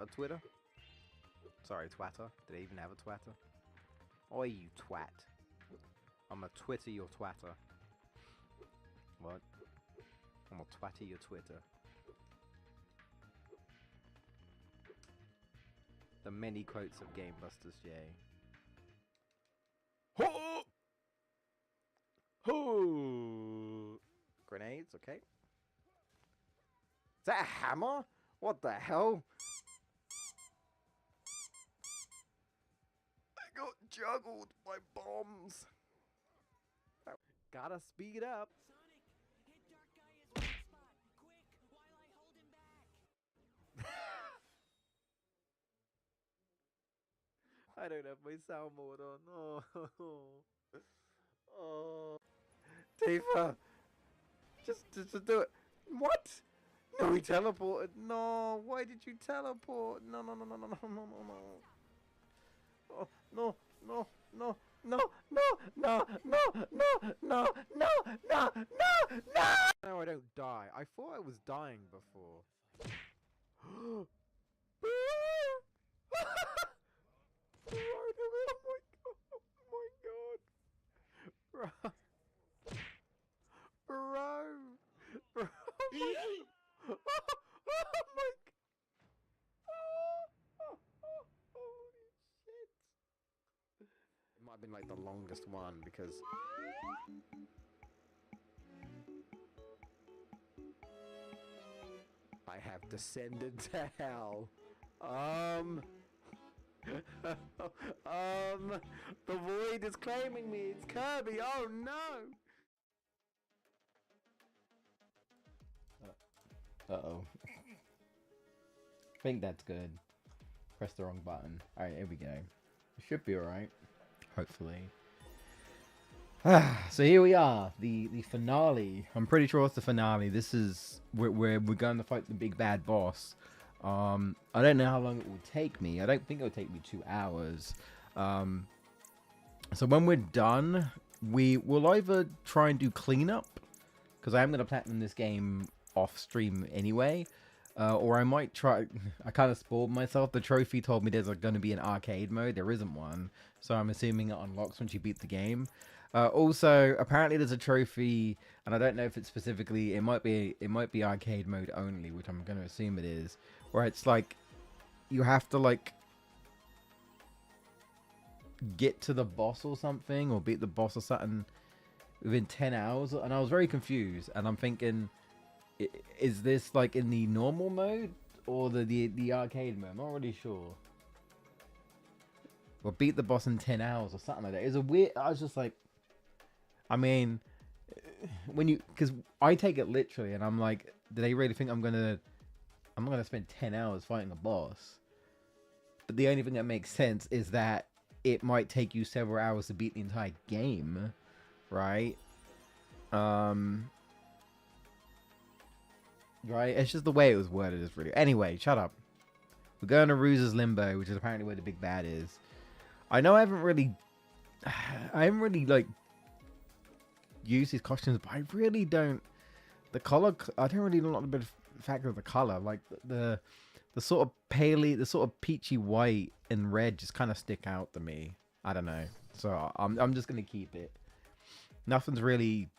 a Twitter? Sorry, twatter. Did they even have a twatter? Oi, you twat. I'm a Twitter your twatter. What? I'm a twatter your Twitter. The many quotes of Game Busters J. Ho! Ho! Grenades, okay. Is that a hammer? What the hell? I got juggled by bombs. Gotta speed up. Sonic, hit Dark Gaia's weak spot, quick, while I hold him back. I don't have my soundboard on. Oh. Oh. Tifa! Just do it. What? No, he teleported. No, why did you teleport? No. Oh, no. No, I don't die. I thought I was dying before. Oh my god. Bro. Oh my god. Holy shit. It might have been like the longest one because I have descended to hell. The void is claiming me. It's Kirby. Oh no. Uh-oh. I think that's good. Press the wrong button. Alright, here we go. It should be alright. Hopefully. So here we are. The finale. I'm pretty sure it's the finale. This is where we're going to fight the big bad boss. I don't know how long it will take me. I don't think it will take me 2 hours. So when we're done, we will either try and do cleanup, because I am going to platinum this game off stream anyway, or I might try. I kind of spoiled myself. The trophy told me there's going to be an arcade mode. There isn't one, so I'm assuming it unlocks once you beat the game. Also, apparently there's a trophy, and I don't know if it's specifically. It might be arcade mode only, which I'm going to assume it is, where it's like you have to like get to the boss or something, or beat the boss or something within 10 hours. And I was very confused, and I'm thinking, is this like in the normal mode or the arcade mode? I'm not really sure. Or beat the boss in 10 hours or something like that. It was a weird. I was just like, I mean, when you, because I take it literally, and I'm like, do they really think I'm gonna spend 10 hours fighting a boss? But the only thing that makes sense is that it might take you several hours to beat the entire game, right? Right? It's just the way it was worded is really. Anyway, shut up. We're going to Ruse's Limbo, which is apparently where the big bad is. I know I haven't really like used these costumes, but I really don't. The color, I don't really like the fact of the color, like the sort of paley, the sort of peachy white and red just kind of stick out to me. I don't know, so I'm just gonna keep it. Nothing's really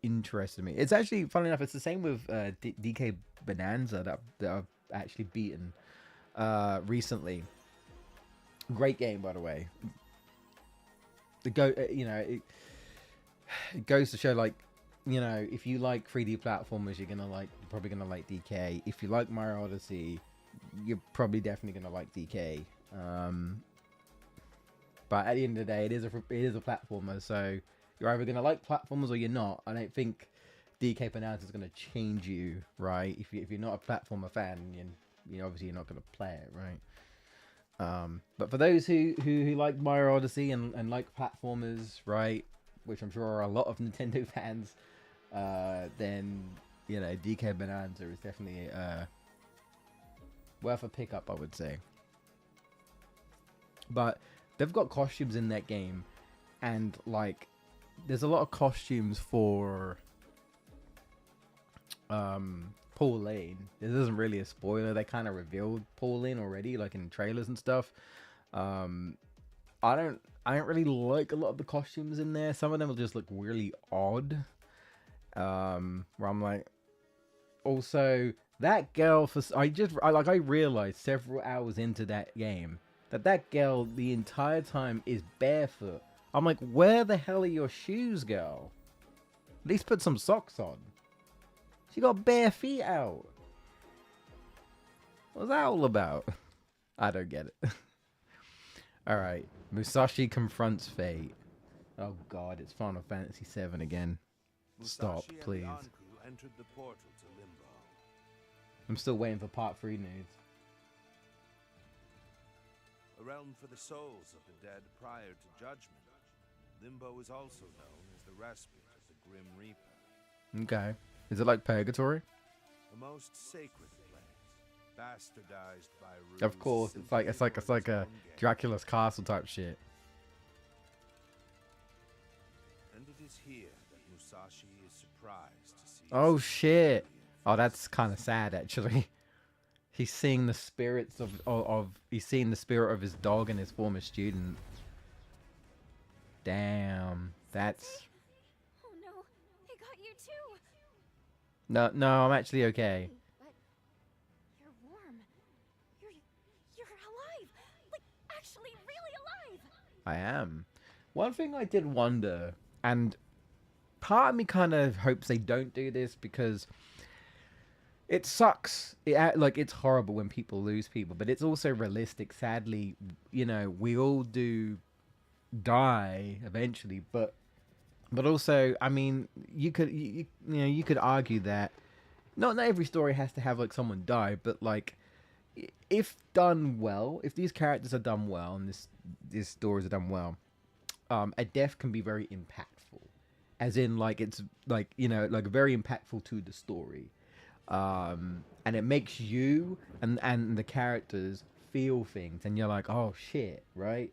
interested me. It's actually, funny enough, it's the same with DK Bonanza that I've actually beaten recently. Great game, by the way. You know, it goes to show, like, you know, if you like 3D platformers, you're probably gonna like DK. If you like Mario Odyssey, you're probably definitely gonna like DK. But at the end of the day, it is a platformer, so you're either gonna like platformers or you're not. I don't think DK Bonanza is gonna change you, right? If you're not a platformer fan, you obviously you're not gonna play it, right? But for those who like Mario Odyssey and like platformers, right, which I'm sure are a lot of Nintendo fans, then, you know, DK Bonanza is definitely worth a pickup, I would say. But they've got costumes in that game, and like there's a lot of costumes for Pauline. This isn't really a spoiler. They kind of revealed Pauline already, like in trailers and stuff. Um, I don't really like a lot of the costumes in there. Some of them will just look really odd. Where I'm like, also that girl I realized several hours into that game that girl the entire time is barefoot. I'm like, where the hell are your shoes, girl? At least put some socks on. She got bare feet out. What's that all about? I don't get it. Alright. Musashi confronts fate. Oh god, it's Final Fantasy VII again. Stop, Musashi please. And the Anku entered the portal to Limbo. I'm still waiting for part 3 news. A realm for the souls of the dead prior to judgment. Limbo is also known as the respite of the Grim Reaper. Okay. Is it like Purgatory? The most sacred place, bastardized by rules. Of course, it's like a Dracula's castle type shit. And it is here that Musashi is surprised to see. Oh shit! Oh, that's kind of sad actually. He's seeing the spirits of he's seeing the spirit of his dog and his former student. Damn, that's. Oh no, they got you too. No, I'm actually okay. But you're warm. You're alive. Like actually really alive. I am. One thing I did wonder, and part of me kind of hopes they don't do this because it sucks. It's horrible when people lose people, but it's also realistic. Sadly, you know, we all do die eventually, but also, I mean, you could argue that not every story has to have like someone die, but like if done well, if these characters are done well and these stories are done well, a death can be very impactful, as in like it's like, you know, like very impactful to the story, and it makes you and the characters feel things, and you're like, oh shit, right?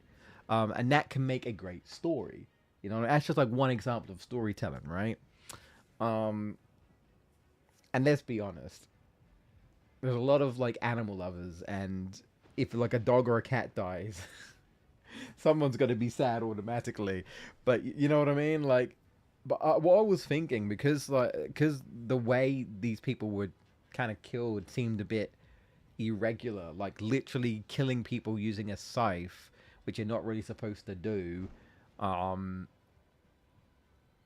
And that can make a great story. You know, that's just like one example of storytelling, right? And let's be honest, there's a lot of like animal lovers, and if like a dog or a cat dies, someone's gonna be sad automatically. But you know what I mean? Like, but what I was thinking, because the way these people were kind of killed seemed a bit irregular, like literally killing people using a scythe, which you're not really supposed to do.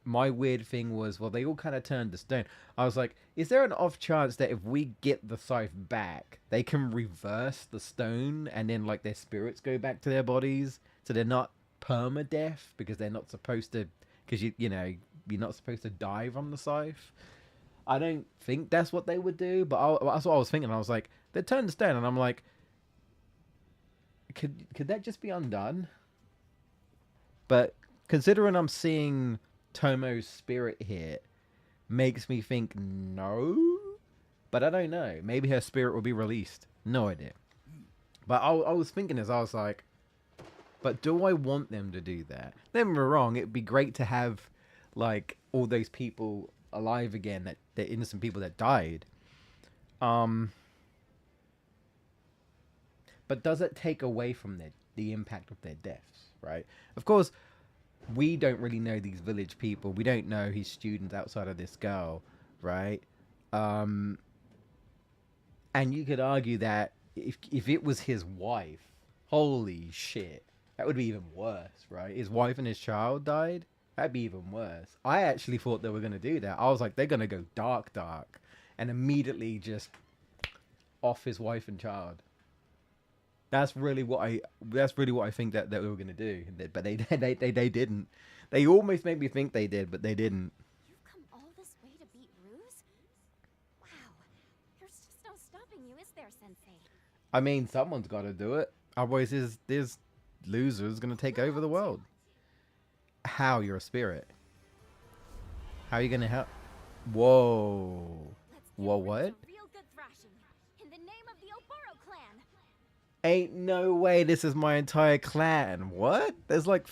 My weird thing was, well, they all kind of turned to stone. I was like, is there an off chance that if we get the scythe back, they can reverse the stone and then like their spirits go back to their bodies, so they're not permadeath because they're not supposed to, because you know you're not supposed to die from the scythe. I don't think that's what they would do, but that's what I was thinking. I was like, they turned to stone, and I'm like, could that just be undone? But considering I'm seeing Tomo's spirit here, makes me think no, but I don't know. Maybe her spirit will be released. No idea. But I was thinking as I was like, but do I want them to do that? Don't get me wrong, it'd be great to have like all those people alive again, that the innocent people that died. But does it take away from the impact of their deaths, right? Of course, we don't really know these village people. We don't know his students outside of this girl, right? And you could argue that if it was his wife, holy shit, that would be even worse, right? His wife and his child died. That'd be even worse. I actually thought they were going to do that. I was like, they're going to go dark, and immediately just off his wife and child. That's really what I think that we were gonna do, but they didn't. They almost made me think they did, but they didn't. You've come all this way to beat Ruse? Wow, there's just no stopping you, is there, Sensei? I mean, someone's got to do it. Otherwise, this loser's gonna take over the world. How? You're a spirit. How are you gonna help? Whoa. Let's give Whoa, Ruse what? a real good thrashing. In the name of the Oboro clan. Ain't no way this is my entire clan. What? There's like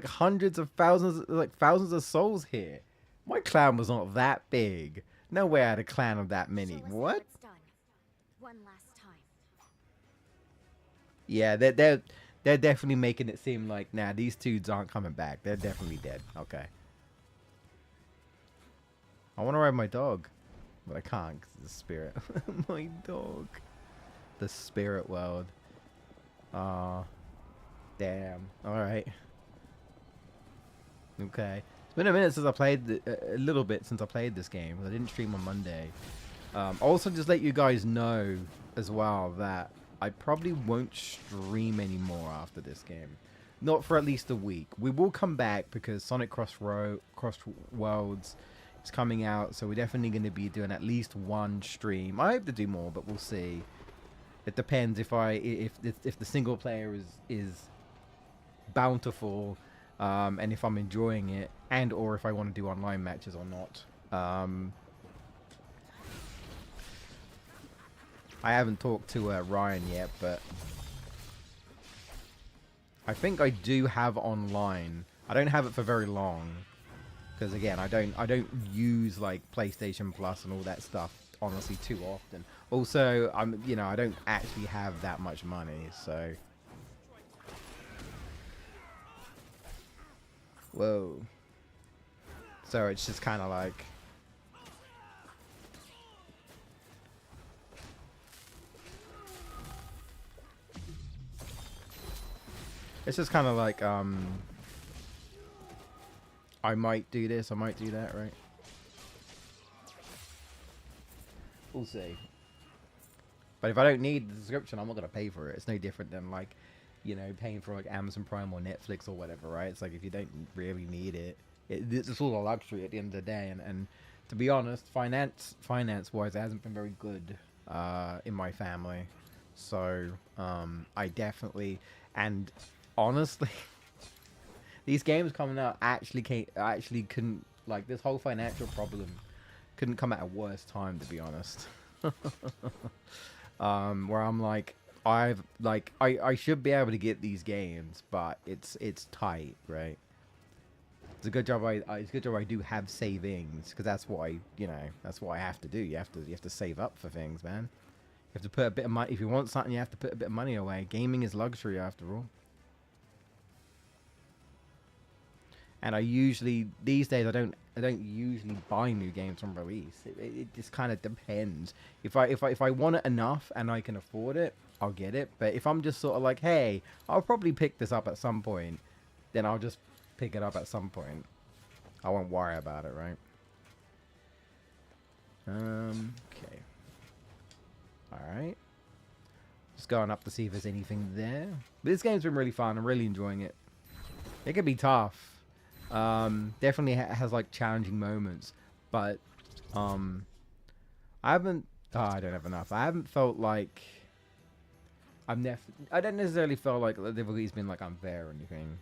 hundreds of thousands, like thousands of souls here. My clan was not that big. No way I had a clan of that many. Show us how What? it's done. One last time. Yeah, they're definitely making it seem like, nah, these dudes aren't coming back. They're definitely dead. Okay. I want to ride my dog, but I can't because it's a spirit. My dog. The spirit world. Aw. Damn. Alright. Okay. It's been a minute since I played, a little bit since I played this game. I didn't stream on Monday. Also, just let you guys know as well that I probably won't stream anymore after this game. Not for at least a week. We will come back because Sonic Cross Worlds is coming out, so we're definitely going to be doing at least one stream. I hope to do more, but we'll see. It depends if the single player is bountiful, and if I'm enjoying it, and or if I want to do online matches or not. I haven't talked to Ryan yet, but I think I do have online. I don't have it for very long because again, I don't use like PlayStation Plus and all that stuff honestly too often. Also, I don't actually have that much money, so. Whoa. So it's just kind of like. It's just kind of like, I might do this, I might do that, right? We'll see. But if I don't need the subscription, I'm not going to pay for it. It's no different than, like, paying for, like, Amazon Prime or Netflix or whatever, right? It's like, if you don't really need it, it's all a luxury at the end of the day. And to be honest, finance-wise, it hasn't been very good in my family. So, I definitely... And... honestly, these games coming out actually couldn't, like, this whole financial problem couldn't come at a worse time, to be honest. Where I'm like, I should be able to get these games, but it's tight, right? It's a good job I do have savings, because that's what I have to do. You have to save up for things, man. You have to put a bit of money. If you want something, you have to put a bit of money away. Gaming is luxury, after all. And these days I don't usually buy new games on release. It just kind of depends. If I want it enough and I can afford it, I'll get it. But if I'm just sort of like, hey, I'll probably pick this up at some point, then I'll just pick it up at some point. I won't worry about it, right? Okay. Alright. Just going up to see if there's anything there. But this game's been really fun. I'm really enjoying it. It can be tough. Definitely has like challenging moments, but I haven't. Oh, I don't have enough. I haven't felt like I don't necessarily feel like the difficulty's been like unfair or anything.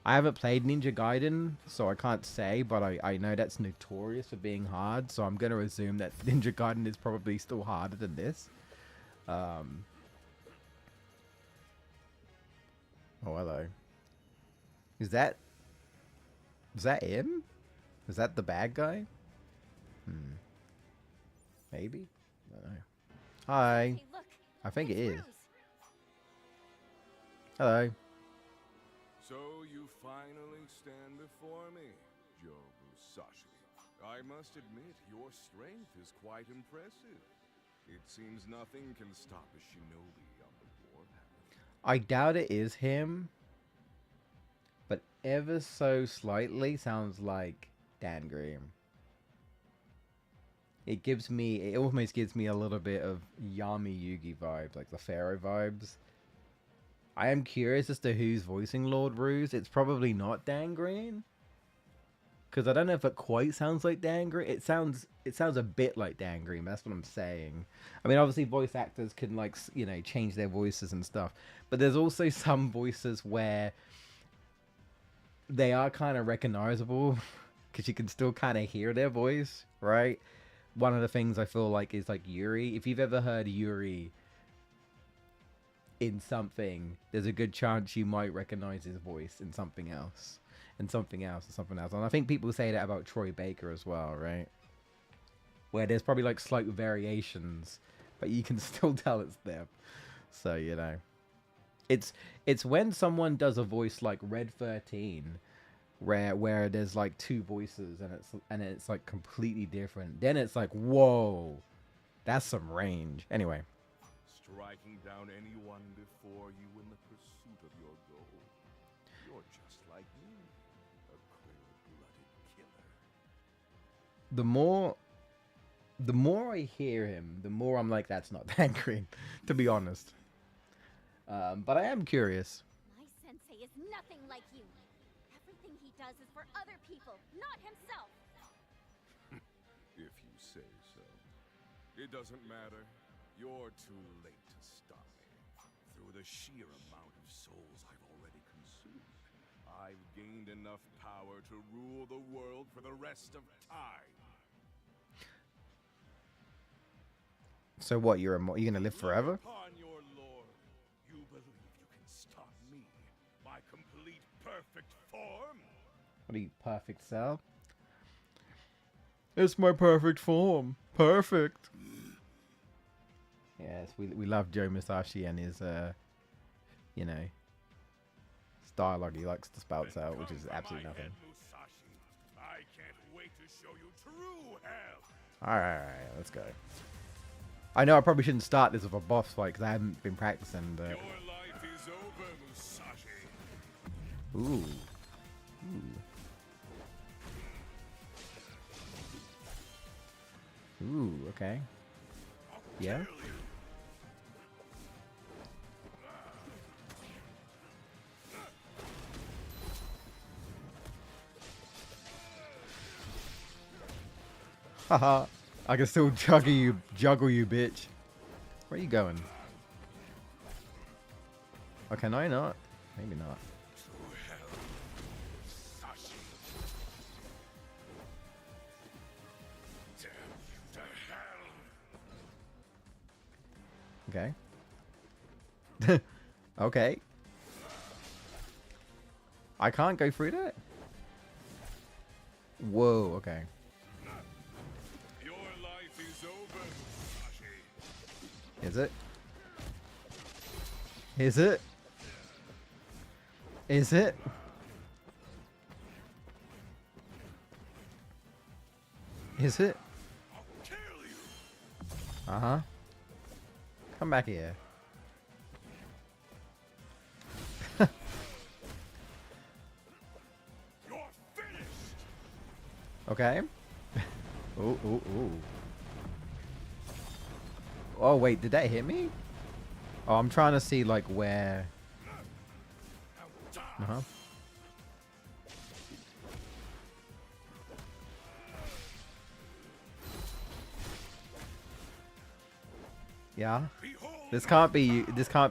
I haven't played Ninja Gaiden, so I can't say, but I know that's notorious for being hard. So I'm gonna assume that Ninja Gaiden is probably still harder than this. Oh, hello. Is that him? Is that the bad guy? Maybe? I don't know. Hi. Hey, look. I think it It's is. Ruse. Hello. So you finally stand before me, Joe Musashi. I must admit, your strength is quite impressive. It seems nothing can stop a shinobi on the warpath. I doubt it is him, but ever so slightly sounds like Dan Green. It almost gives me a little bit of Yami Yugi vibes, like the Pharaoh vibes. I am curious as to who's voicing Lord Ruse. It's probably not Dan Green, because I don't know if it quite sounds like Dan Green. It sounds a bit like Dan Green. That's what I'm saying. I mean, obviously, voice actors can change their voices and stuff, but there's also some voices where they are kind of recognizable because you can still kind of hear their voice, right? One of the things I feel like is like Yuri. If you've ever heard Yuri in something, there's a good chance you might recognize his voice in something else, and something else, and something else. And I think people say that about Troy Baker as well, right? where there's probably like slight variations, but you can still tell it's them. So you know, it's when someone does a voice like Red 13, where there's like two voices and it's like completely different. Then it's like, whoa, that's some range. Anyway, Striking down anyone before you in the pursuit of your goal. You're just like me, a cold-blooded killer. the more I hear him, the more I'm like, that's not that green, to be honest. But I am curious. My sensei is nothing like you. Everything he does is for other people, not himself. If you say so. It doesn't matter. You're too late to stop me. Through the sheer amount of souls I've already consumed, I've gained enough power to rule the world for the rest of time. So what? You're gonna live forever? Upon your lord, you believe you can stop me, my complete perfect form? What are you, perfect cell? It's my perfect form. Perfect. Yes, we love Joe Musashi and his you know, his dialogue he likes to spout out, which is absolutely nothing. I can't wait to show you true hell. Alright, let's go. I know I probably shouldn't start this with a boss fight because I haven't been practicing, but... Your life is over, Musashi. Ooh. Ooh, okay. Yeah? Haha. I can still juggle you, bitch. Where are you going? Oh, can I not? Maybe not. To hell, Musashi. Damn you to hell. Okay. Okay. I can't go through that? Whoa, okay. Your life is over, Musashi. Is it? Is it? Is it? Is it? I'll kill you. Uh-huh. Come back here. You're finished. Okay. Ooh, ooh, ooh. Oh, wait, did that hit me? Oh, I'm trying to see, like, where... Now die. Uh-huh. Yeah? Behold This can't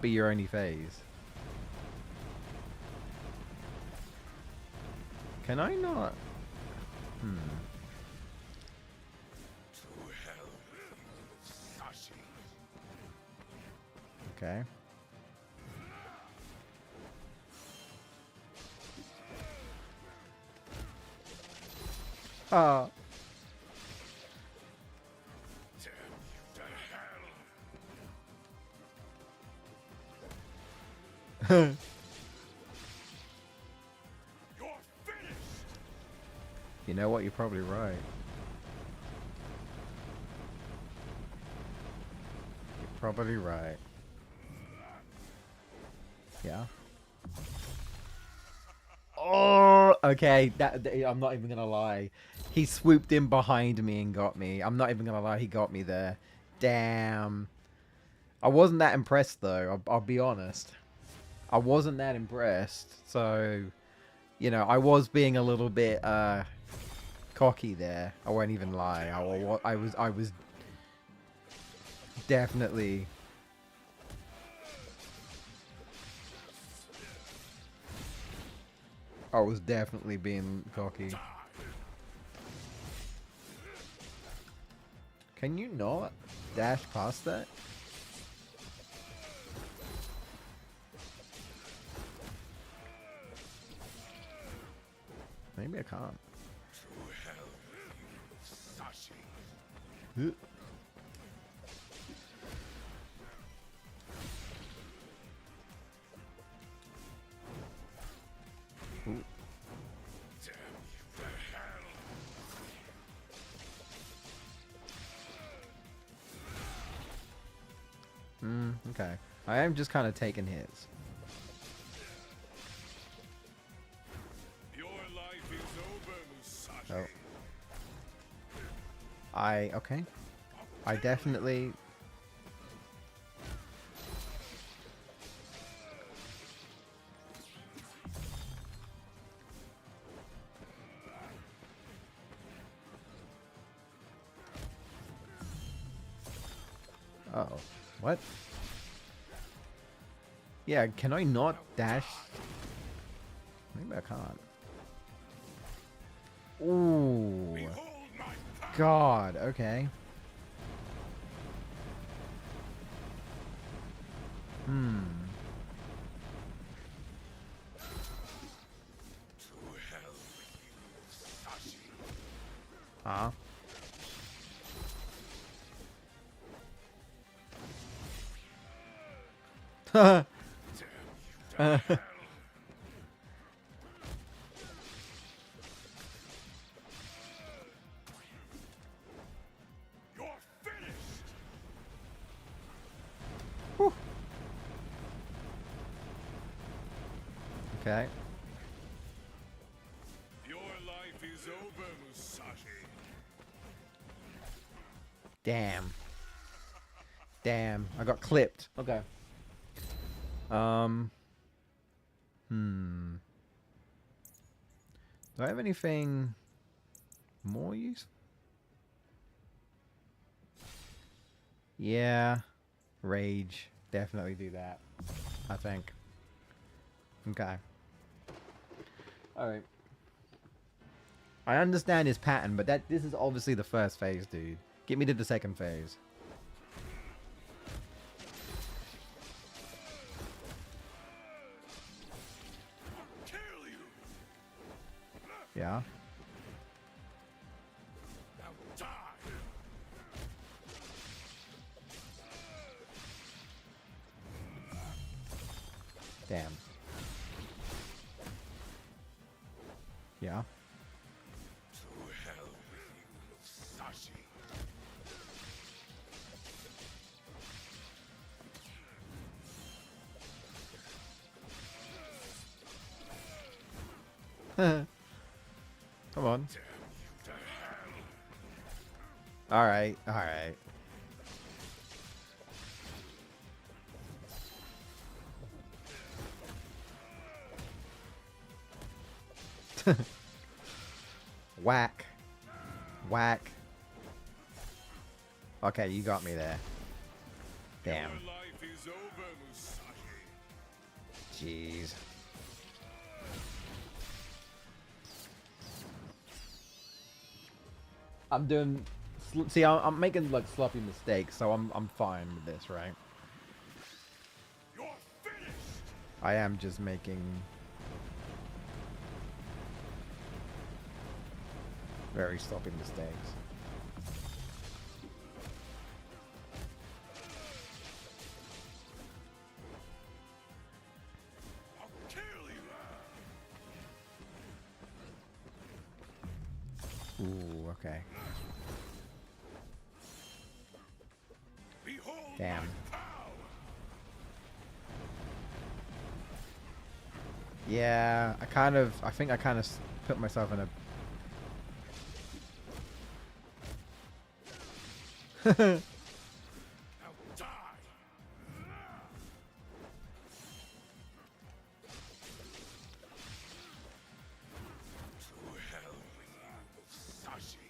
be your only phase. Can I not? Hmm. to hell, Musashi. Okay. Ah. Damn you to hell. You're finished. You know what? You're probably right. You're probably right. Yeah. Oh, okay. I'm not even gonna lie. He swooped in behind me and got me. I'm not even gonna lie. He got me there. Damn. I wasn't that impressed though. I'll be honest. I wasn't that impressed. So, you know, I was being a little bit cocky there. I won't even lie. I was definitely. I was definitely being cocky. Can you not dash past that? Maybe I can't. To hell, Musashi. Okay. I am just kind of taking hits. Your life is over, Musashi. Oh. Okay. I definitely... Uh-oh. What? Yeah, can I not dash? Maybe I can't. Ooh. Behold my power. God, okay. Hmm. To hell with you, Musashi. Huh? Damn you to hell. You're finished. Okay. Your life is over, Musashi. Damn. Damn. I got clipped. Okay. Do I have anything more useful? Yeah. Rage. Definitely do that. I think. Okay. Alright. I understand his pattern, but this is obviously the first phase, dude. Get me to the second phase. Kill you. Yeah. Now die. Damn. Yeah. To hell with you, Musashi. Come on. Damn you to hell. Alright, alright. Whack. Whack. Okay, you got me there. Damn. Your life is over, Musashi. Jeez. I'm doing... See, I'm making, like, sloppy mistakes, so I'm fine with this, right? You're finished. I am just making... very sloppy mistakes. I'll kill you. Ooh, okay. Behold Damn. my power. Yeah, I think I kind of put myself in a... Now die. To hell with you, Musashi.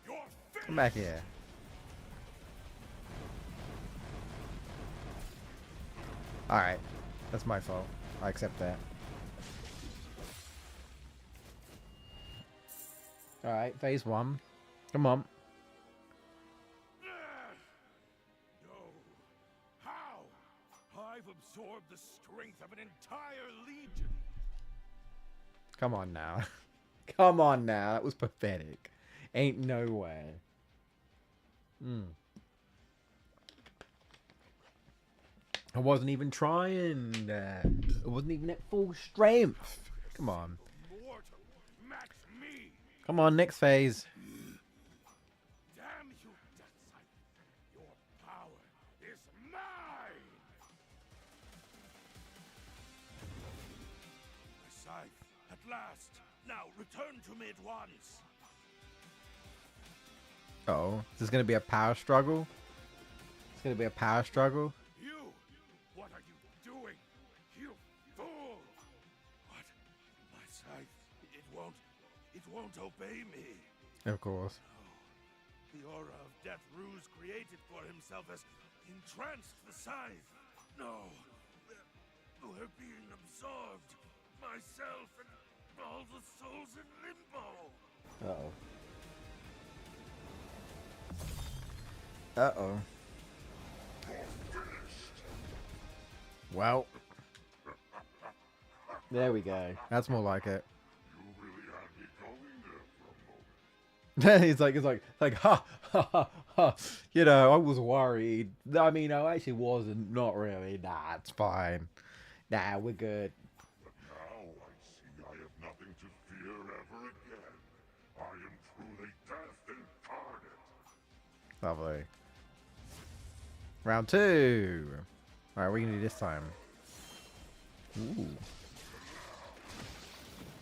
You're finished. Come back here. Alright. That's my fault. I accept that. Alright, phase one. Come on. No. How? I've absorbed the strength of an entire legion. Come on now. Come on now. That was pathetic. Ain't no way. I wasn't even trying. I wasn't even at full strength. Come on. Mortal, match me. Come on, next phase. Damn you, Death Sight. Your power is mine. My scythe, at last. Now return to me at once. Uh-oh. Is this going to be a power struggle? It's going to be a power struggle? You, what are you doing? You fool. What? My scythe, it won't obey me. Of course. The aura of death Ruse created for himself has entranced the scythe. No, we're being absorbed. Myself and all the souls in limbo. Uh-oh. Uh-oh. Well. There we go. That's more like it. You really had me going there for a moment. It's like, ha, ha, ha, ha. You know, I was worried. I mean, I actually wasn't. Not really. Nah, it's fine. Nah, we're good. But now I see I have nothing to fear ever again. I am truly death incarnate. Lovely. Round 2. Alright, what are we gonna do this time? Ooh.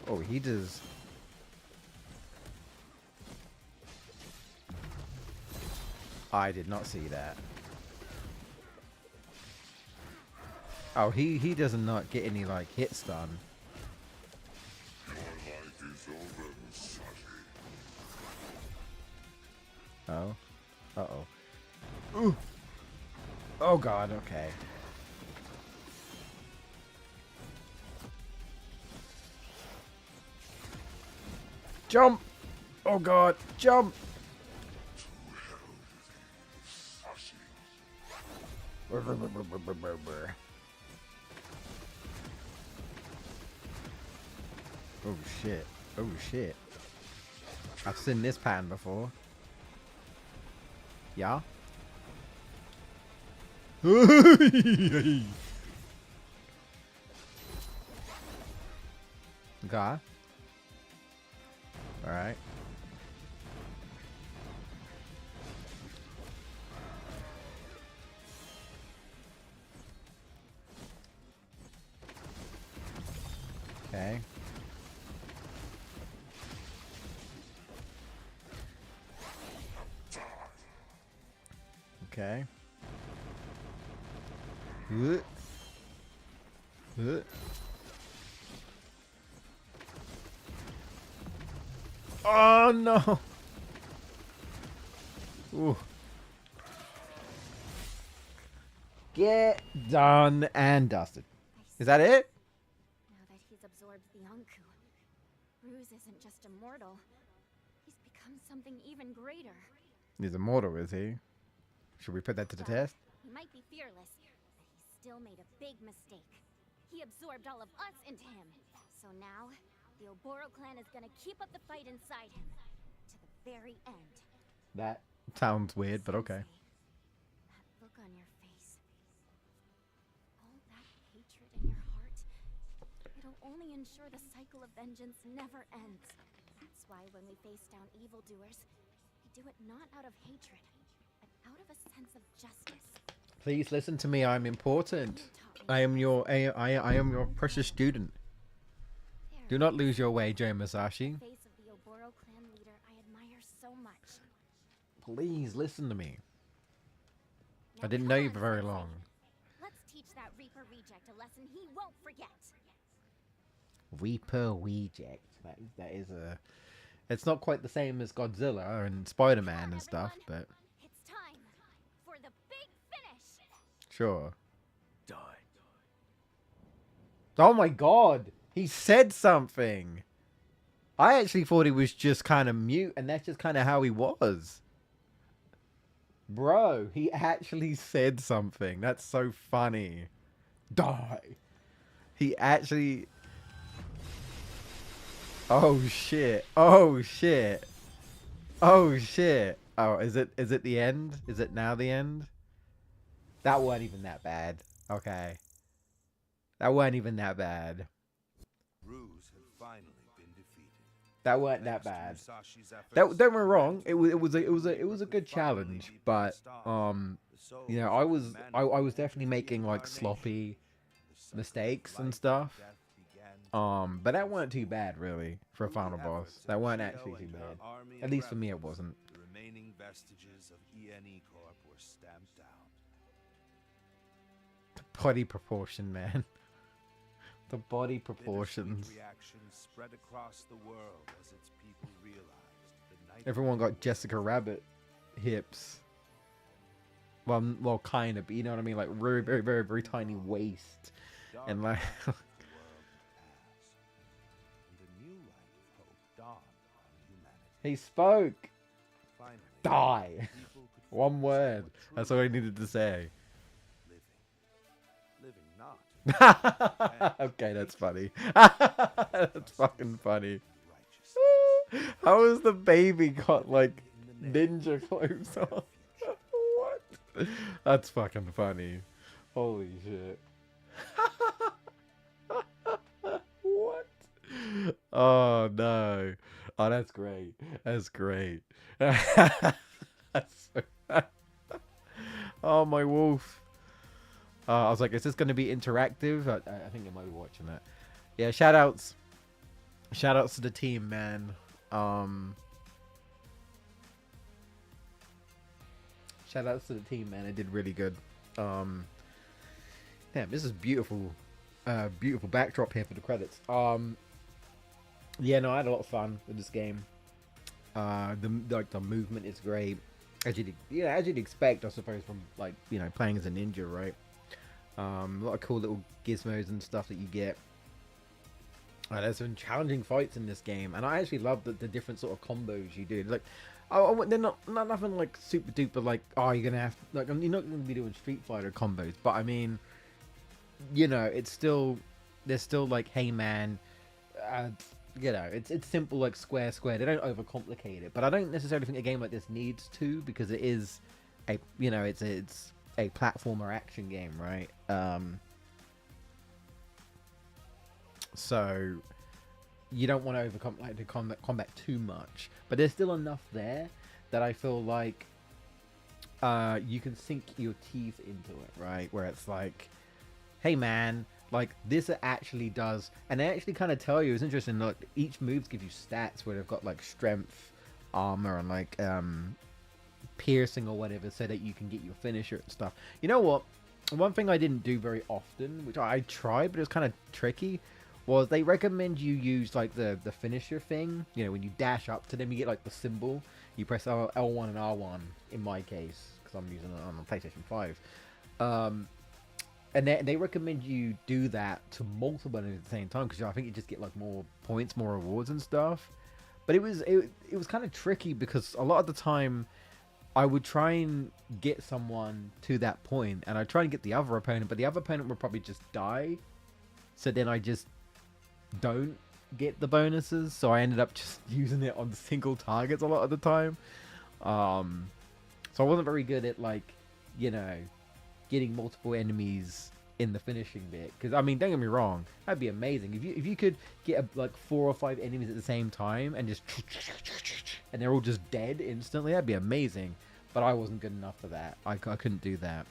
Oh, he does. I did not see that. Oh, he does not get any, like, hits done. Your life is over, Musashi. Oh. Uh-oh. Ooh. Oh, God, okay. Jump! Oh, God, jump! Brr, brr, brr, brr, brr, brr, brr, brr. Oh, shit. Oh, shit. I've seen this pattern before. Yeah? Okay. Alright. Okay. Okay. Oh no! Ooh. Get done and dusted. Is that it? Now that he's absorbed the Anku, Ruse isn't just immortal. He's become something even greater. He's immortal, is he? Should we put that to the test? He might be fearless, but he still made a big mistake. He absorbed all of us into him. So now, the Oboro clan is gonna keep up the fight inside him. To the very end. That sounds weird, but okay. Sensei, that look on your face. All that hatred in your heart. It'll only ensure the cycle of vengeance never ends. That's why when we face down evildoers, we do it not out of hatred, but out of a sense of justice. Please listen to me. I'm important. I am your precious student. Do not lose your way, Joe Musashi. Face of the Oboro clan leader I admire so much. Please listen to me. I Now didn't come know you on, for very Sensei. long. Let's teach that Reaper reject a lesson he won't forget. Reaper reject. That is a. It's not quite the same as Godzilla and Spider-Man Come on, and stuff, everyone. but It's time for the big finish. sure. Die. Oh my God! He said something. I actually thought he was just kind of mute, and that's just kind of how he was. Bro, he actually said something. That's so funny. Die. He actually. Oh shit. Oh shit. Oh shit. Oh, is it the end? Is it now the end? That wasn't even that bad. Okay. That wasn't even that bad. Ruse had finally been defeated. That wasn't that Thanks to bad. Musashi's efforts, Don't get me the wrong. magic It was a good could finally challenge, be but passed on. The souls you know, of I the was man definitely who making like reincarnation. sloppy The cycle of mistakes and life stuff. death began to But that weren't too bad really for a Through the final boss. efforts of That weren't Shio actually too and her bad. army At of least for me, it rebels, wasn't. The remaining vestiges of ENE Corp were stamped out. The body proportion, man. The body Bittersweet proportions. reactions spread across the world as its people realized the night Everyone got Jessica Rabbit hips. Well, kind of, but you know what I mean, like very, very, very, very tiny waist, and like. the world would pass, and a new light of hope dawned on humanity. He spoke. Finally, Die. people could One focus on word. what That's truly all I needed to say. living not Okay, that's funny. That's fucking funny. righteous. How has the baby got like ninja clothes on? What? That's fucking funny. Holy shit. What? Oh no. Oh, that's great. That's great. That's so... Oh, my wolf. I was like, is this going to be interactive? I think I might be watching that. Yeah, shout outs. Shout outs to the team, man. Shout outs to the team, man. It did really good. Damn, this is beautiful. Beautiful backdrop here for the credits. Yeah, no, I had a lot of fun with this game. The movement is great. As you'd expect, I suppose, from like, you know, playing as a ninja, right? A lot of cool little gizmos and stuff that you get. There's some challenging fights in this game, and I actually love the different sort of combos you do. Like, they're not nothing like super duper like, oh, you're gonna have like, you're not gonna be doing Street Fighter combos, but I mean, you know, it's still, they're still like, hey man, you know, it's simple, like square. They don't overcomplicate it, but I don't necessarily think a game like this needs to, because it is a, you know, it's a platformer action game, right? So you don't want to overcomplicate the combat too much, but there's still enough there that I feel like you can sink your teeth into it, right? Where it's like, hey man, like this actually does, and they actually kind of tell you, it's interesting, like each moves give you stats where they've got like strength, armor, and like piercing or whatever, so that you can get your finisher and stuff. You know what? One thing I didn't do very often, which I tried, but it was kind of tricky, was they recommend you use like the finisher thing. You know, when you dash up to them, you get like the symbol. You press L1 and R1 in my case, because I'm using it on the PlayStation 5. And they recommend you do that to multiple enemies at the same time, because I think you just get like more points, more rewards and stuff. But it was kind of tricky, because a lot of the time I would try and get someone to that point, and I'd try and get the other opponent, but the other opponent would probably just die. So then I just don't get the bonuses, so I ended up just using it on single targets a lot of the time. So I wasn't very good at, like, you know, getting multiple enemies in the finishing bit, because I mean, don't get me wrong, that'd be amazing if you could get like 4 or 5 enemies at the same time and just and they're all just dead instantly. That'd be amazing, but I wasn't good enough for that. I couldn't do that.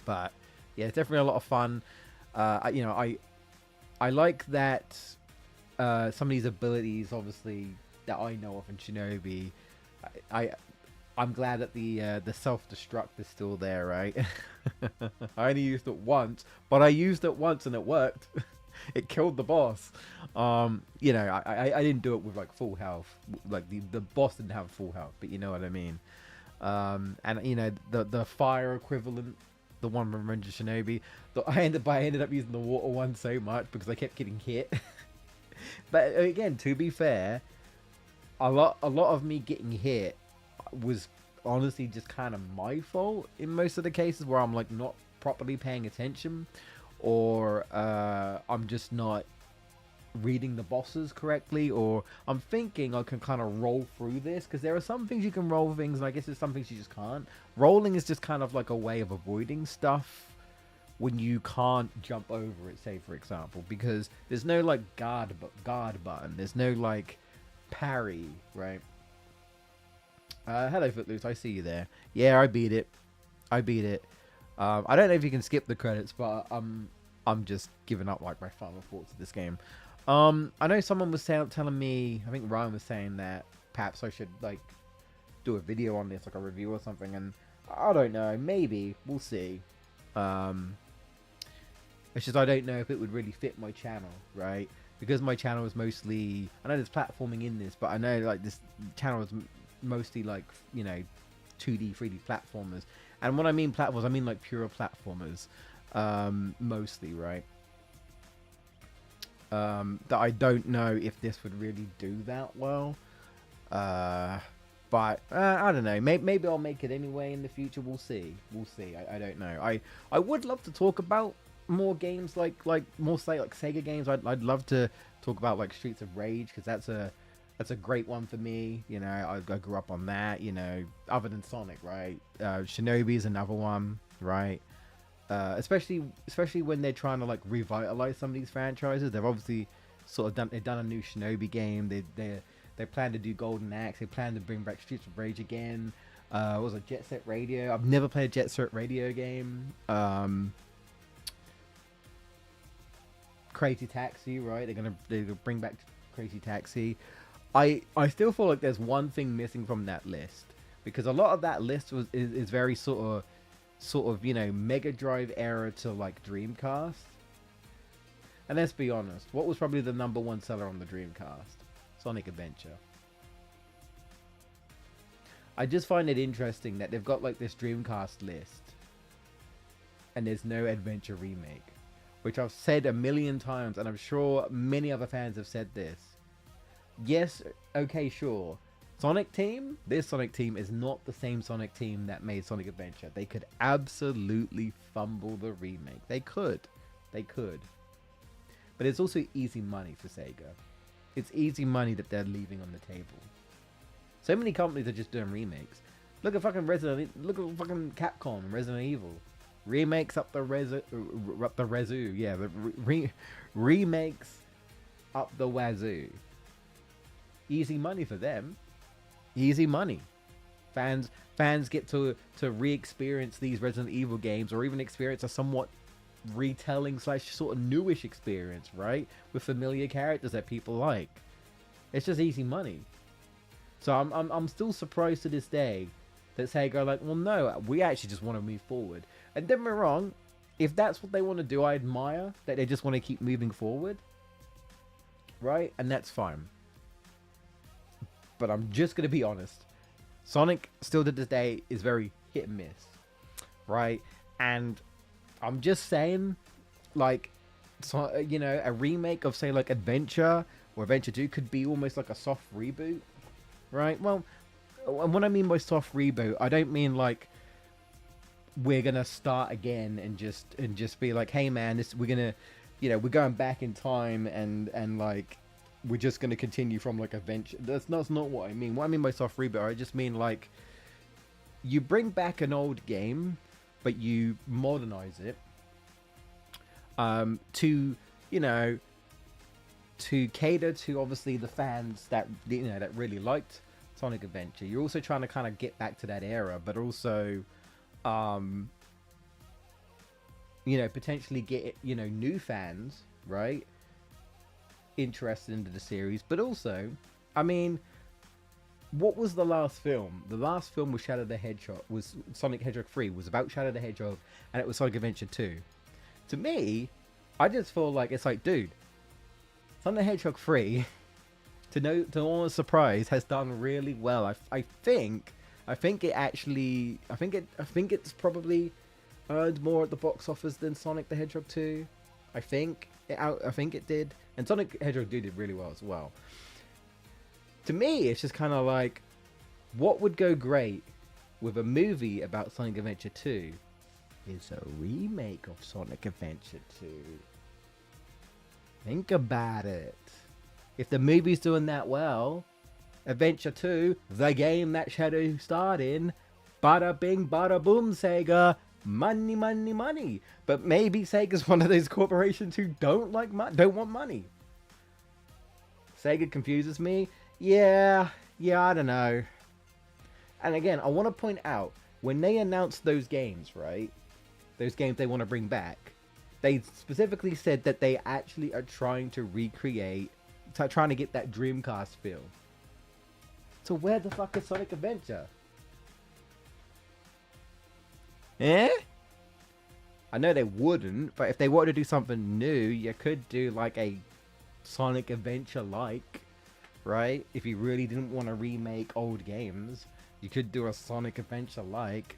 But yeah, it's definitely a lot of fun. You know, I like that some of these abilities, obviously, that I know of in Shinobi. I'm glad that the self-destruct is still there, right? I only used it once, but I used it once and it worked. It killed the boss. You know, I didn't do it with like full health. Like the boss didn't have full health, but you know what I mean. And you know, the fire equivalent, the one from Ranger Shinobi, I ended up using the water one so much because I kept getting hit. But again, to be fair, a lot of me getting hit was honestly just kind of my fault in most of the cases, where I'm like not properly paying attention, or I'm just not reading the bosses correctly, or I'm thinking I can kind of roll through this, because there are some things you can roll things, and I guess there's some things you just can't. Rolling is just kind of like a way of avoiding stuff when you can't jump over it, say for example, because there's no like guard button, there's no like parry, right? Hello Footloose, I see you there. Yeah, I beat it. I don't know if you can skip the credits, but I'm just giving up like my final thoughts of this game. I know someone was telling me, I think Ryan was saying that perhaps I should like do a video on this, like a review or something, and I don't know, maybe, we'll see. It's just I don't know if it would really fit my channel, right? Because my channel is mostly, I know there's platforming in this, but I know like this channel is mostly like, you know, 2D, 3D platformers. And when I mean platformers, I mean like pure platformers, mostly, right? That I don't know if this would really do that well. But I don't know. Maybe I'll make it anyway in the future. We'll see. I don't know. I would love to talk about more games like more say like Sega games. I'd love to talk about like Streets of Rage, because that's a great one for me. You know, I grew up on that. You know, other than Sonic, right? Shinobi is another one, right? Especially when they're trying to like revitalize some of these franchises. They've obviously sort of done a new Shinobi game. They plan to do Golden Axe. They plan to bring back Streets of Rage again. What was it, Jet Set Radio? I've never played a Jet Set Radio game. Crazy Taxi, right? They're gonna bring back Crazy Taxi. I still feel like there's one thing missing from that list, because a lot of that list is very sort of, you know, Mega Drive era to like Dreamcast. And let's be honest, what was probably the #1 seller on the Dreamcast? Sonic Adventure. I just find it interesting that they've got like this Dreamcast list and there's no Adventure remake, which I've said a million times, and I'm sure many other fans have said this. Yes, okay, sure. Sonic Team, this Sonic Team is not the same Sonic Team that made Sonic Adventure. They could absolutely fumble the remake. They could. But it's also easy money for Sega. It's easy money that they're leaving on the table. So many companies are just doing remakes. Look at fucking Capcom, Resident Evil. Remakes up the remakes up the wazoo. Easy money for them. Easy money. Fans get to re-experience these Resident Evil games, or even experience a somewhat retelling / sort of newish experience, right? With familiar characters that people like. It's just easy money. So I'm still surprised to this day that Sega are like, well, no, we actually just want to move forward. And don't get me wrong, if that's what they want to do, I admire that they just want to keep moving forward, right? And that's fine. But I'm just gonna be honest, Sonic still to this day is very hit and miss, right? And I'm just saying, like, so, you know, a remake of say like Adventure or Adventure 2 could be almost like a soft reboot, right? Well, and what I mean by soft reboot, I don't mean like we're gonna start again and just be like, hey man, we're gonna, you know, we're going back in time and like we're just gonna continue from like Adventure. That's not what I mean. What I mean by soft reboot, I just mean like you bring back an old game, but you modernize it to, you know, to cater to obviously the fans that, you know, that really liked Sonic Adventure. You're also trying to kind of get back to that era, but also you know, potentially get, you know, new fans, right, interested into the series. But also, I mean, what was the last film? The last film was was Sonic Hedgehog 3, was about Shadow the Hedgehog, and it was Sonic Adventure 2. To me, I just feel like it's like, dude, Sonic the Hedgehog 3, to no one's surprise, has done really well. I think it's probably earned more at the box office than Sonic the Hedgehog 2. I think it did, and Sonic the Hedgehog 2 did really well as well. To me, it's just kind of like, what would go great with a movie about Sonic Adventure 2 is a remake of Sonic Adventure 2. Think about it. If the movie's doing that well, Adventure 2, the game that Shadow starred in, bada bing, bada boom, Sega, money, money, money. But maybe Sega's one of those corporations who don't want money. Sega confuses me. Yeah, I don't know. And again, I want to point out, when they announced those games, right? Those games they want to bring back, they specifically said that they actually are trying to recreate, trying to get that Dreamcast feel. So where the fuck is Sonic Adventure? Eh? I know they wouldn't, but if they wanted to do something new, you could do like a Sonic Adventure-like, right? If you really didn't want to remake old games, you could do a Sonic Adventure-like.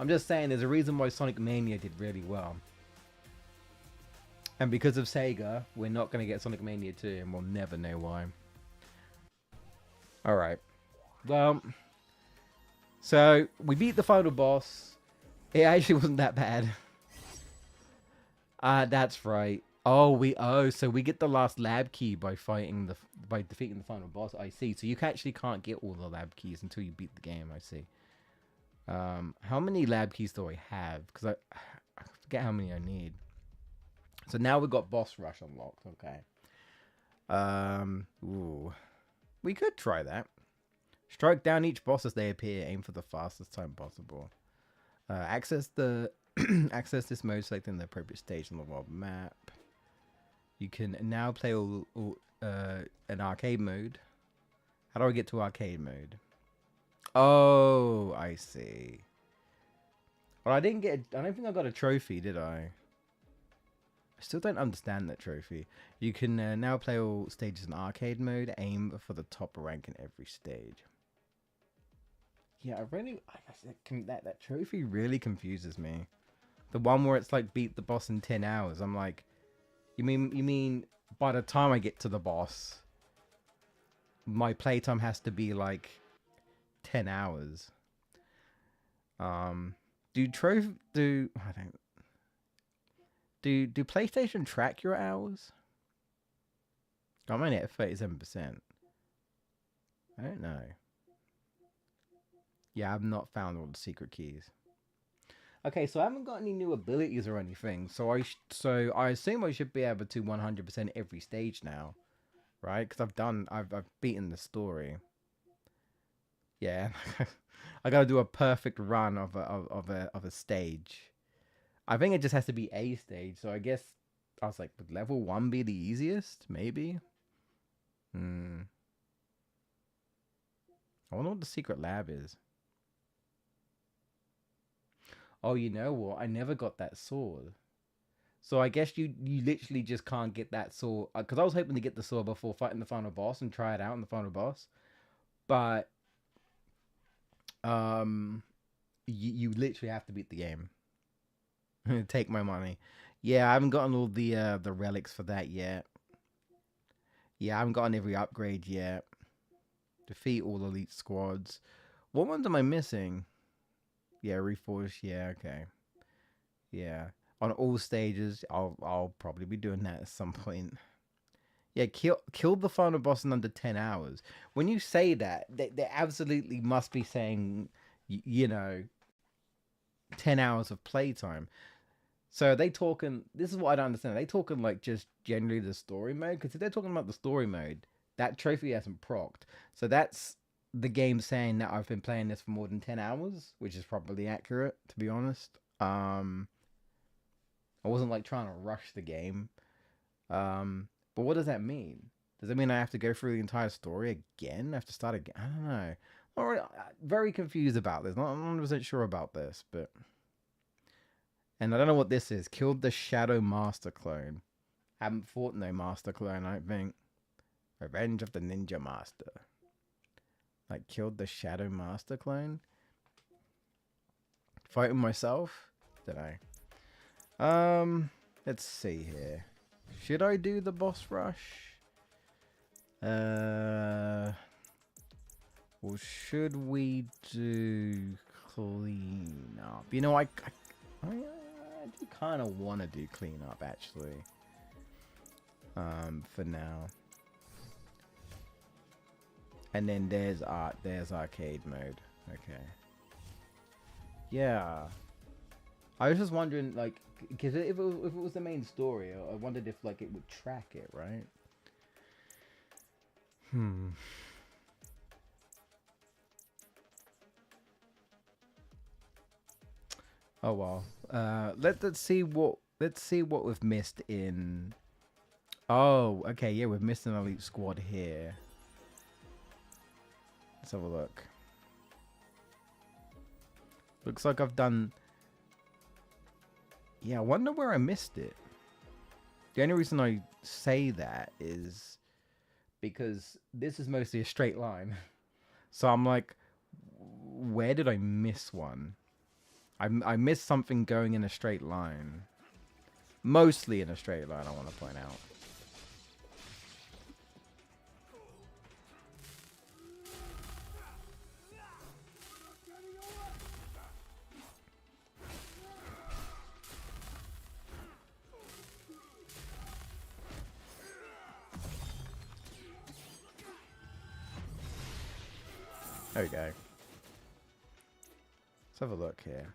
I'm just saying, there's a reason why Sonic Mania did really well. And because of Sega, we're not going to get Sonic Mania 2, and we'll never know why. Alright. Well, so we beat the final boss. It actually wasn't that bad. That's right. So we get the last lab key by defeating the final boss. I see. So you actually can't get all the lab keys until you beat the game. I see. How many lab keys do I have? Because I forget how many I need. So now we've got boss rush unlocked. Okay. Ooh. We could try that. Strike down each boss as they appear. Aim for the fastest time possible. Access this mode selecting the appropriate stage on the world map. You can now play an arcade mode. How do I get to arcade mode? Oh, I see. Well, I don't think I got a trophy, did I? I still don't understand that trophy. You can now play all stages in arcade mode. Aim for the top rank in every stage. Yeah, that trophy really confuses me. The one where it's like beat the boss in 10 hours. I'm like, you mean by the time I get to the boss, my playtime has to be like 10 hours. Do PlayStation track your hours? I'm only at 37%. I don't know. Yeah, I've not found all the secret keys. Okay, so I haven't got any new abilities or anything. So I assume I should be able to 100% every stage now, right? Because I've beaten the story. Yeah, I gotta do a perfect run of a stage. I think it just has to be a stage. So I guess I was like, would level 1 be the easiest? Maybe. I wonder what the secret lab is. Oh, you know what? I never got that sword. So I guess you literally just can't get that sword. Because I was hoping to get the sword before fighting the final boss and try it out in the final boss. But you literally have to beat the game. Take my money. Yeah, I haven't gotten all the relics for that yet. Yeah, I haven't gotten every upgrade yet. Defeat all elite squads. What ones am I missing? Yeah, reforge. Yeah, okay. Yeah, on all stages, I'll probably be doing that at some point. Yeah, kill the final boss in under 10 hours. When you say that, they absolutely must be saying, you know, 10 hours of playtime. So are they talking, this is what I don't understand. Are they talking like just generally the story mode? Because if they're talking about the story mode, that trophy hasn't procced. So that's the game saying that I've been playing this for more than 10 hours, which is probably accurate, to be honest. I wasn't like trying to rush the game. But what does that mean? Does that mean I have to go through the entire story again? I have to start again? I don't know. All right, very confused about this. Not 100% sure about this, but... And I don't know what this is. Killed the Shadow Master clone. Haven't fought no Master clone, I don't think. Revenge of the Ninja Master. Like, killed the Shadow Master clone? Fighting myself? Did I? Let's see here. Should I do the boss rush? Or should we do clean up? You know, I do kind of want to do clean up, actually. For now. And then there's arcade mode. Okay. Yeah. I was just wondering, like, because if it was the main story, I wondered if like it would track it, right? Oh well. Let's see what we've missed in. Oh, okay, yeah, we've missed an elite squad here. Let's have a look. Looks like I've done. Yeah, I wonder where I missed it. The only reason I say that is because this is mostly a straight line. So I'm like, where did I miss one? I missed something going in a straight line. Mostly in a straight line, I want to point out. There we go. Let's have a look here.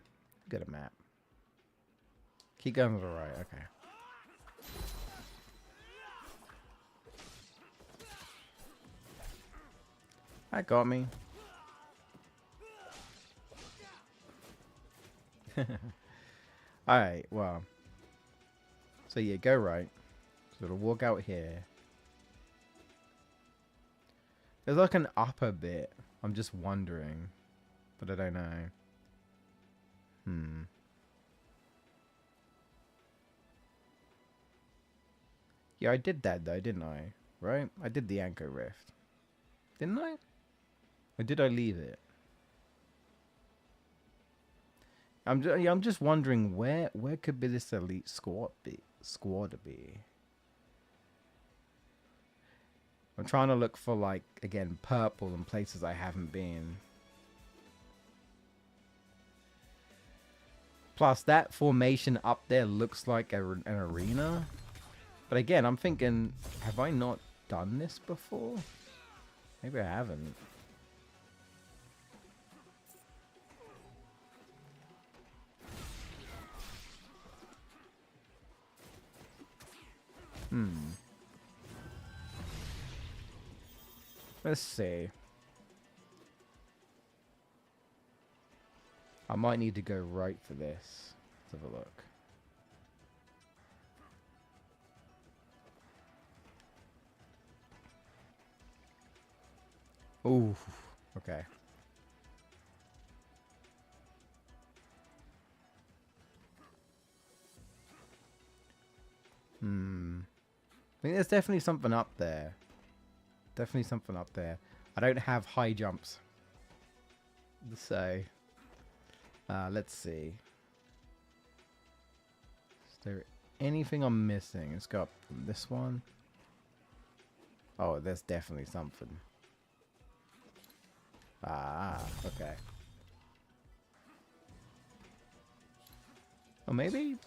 Get a map. Keep going to the right, okay. That got me. Alright, well. So yeah, go right. So it'll walk out here. There's like an upper bit. I'm just wondering. But I don't know. Yeah, I did that though, didn't I? Right? I did the Anchor Rift. Didn't I? Or did I leave it? I'm just wondering where could be this elite squad be? I'm trying to look for, like, again, purple and places I haven't been. Plus, that formation up there looks like an arena. But again, I'm thinking, have I not done this before? Maybe I haven't. Let's see. I might need to go right for this. Let's have a look. Ooh, okay. I think there's definitely something up there. Definitely something up there. I don't have high jumps. So, let's see. Is there anything I'm missing? Let's go up from this one. Oh, there's definitely something. Ah, okay. Oh, maybe? I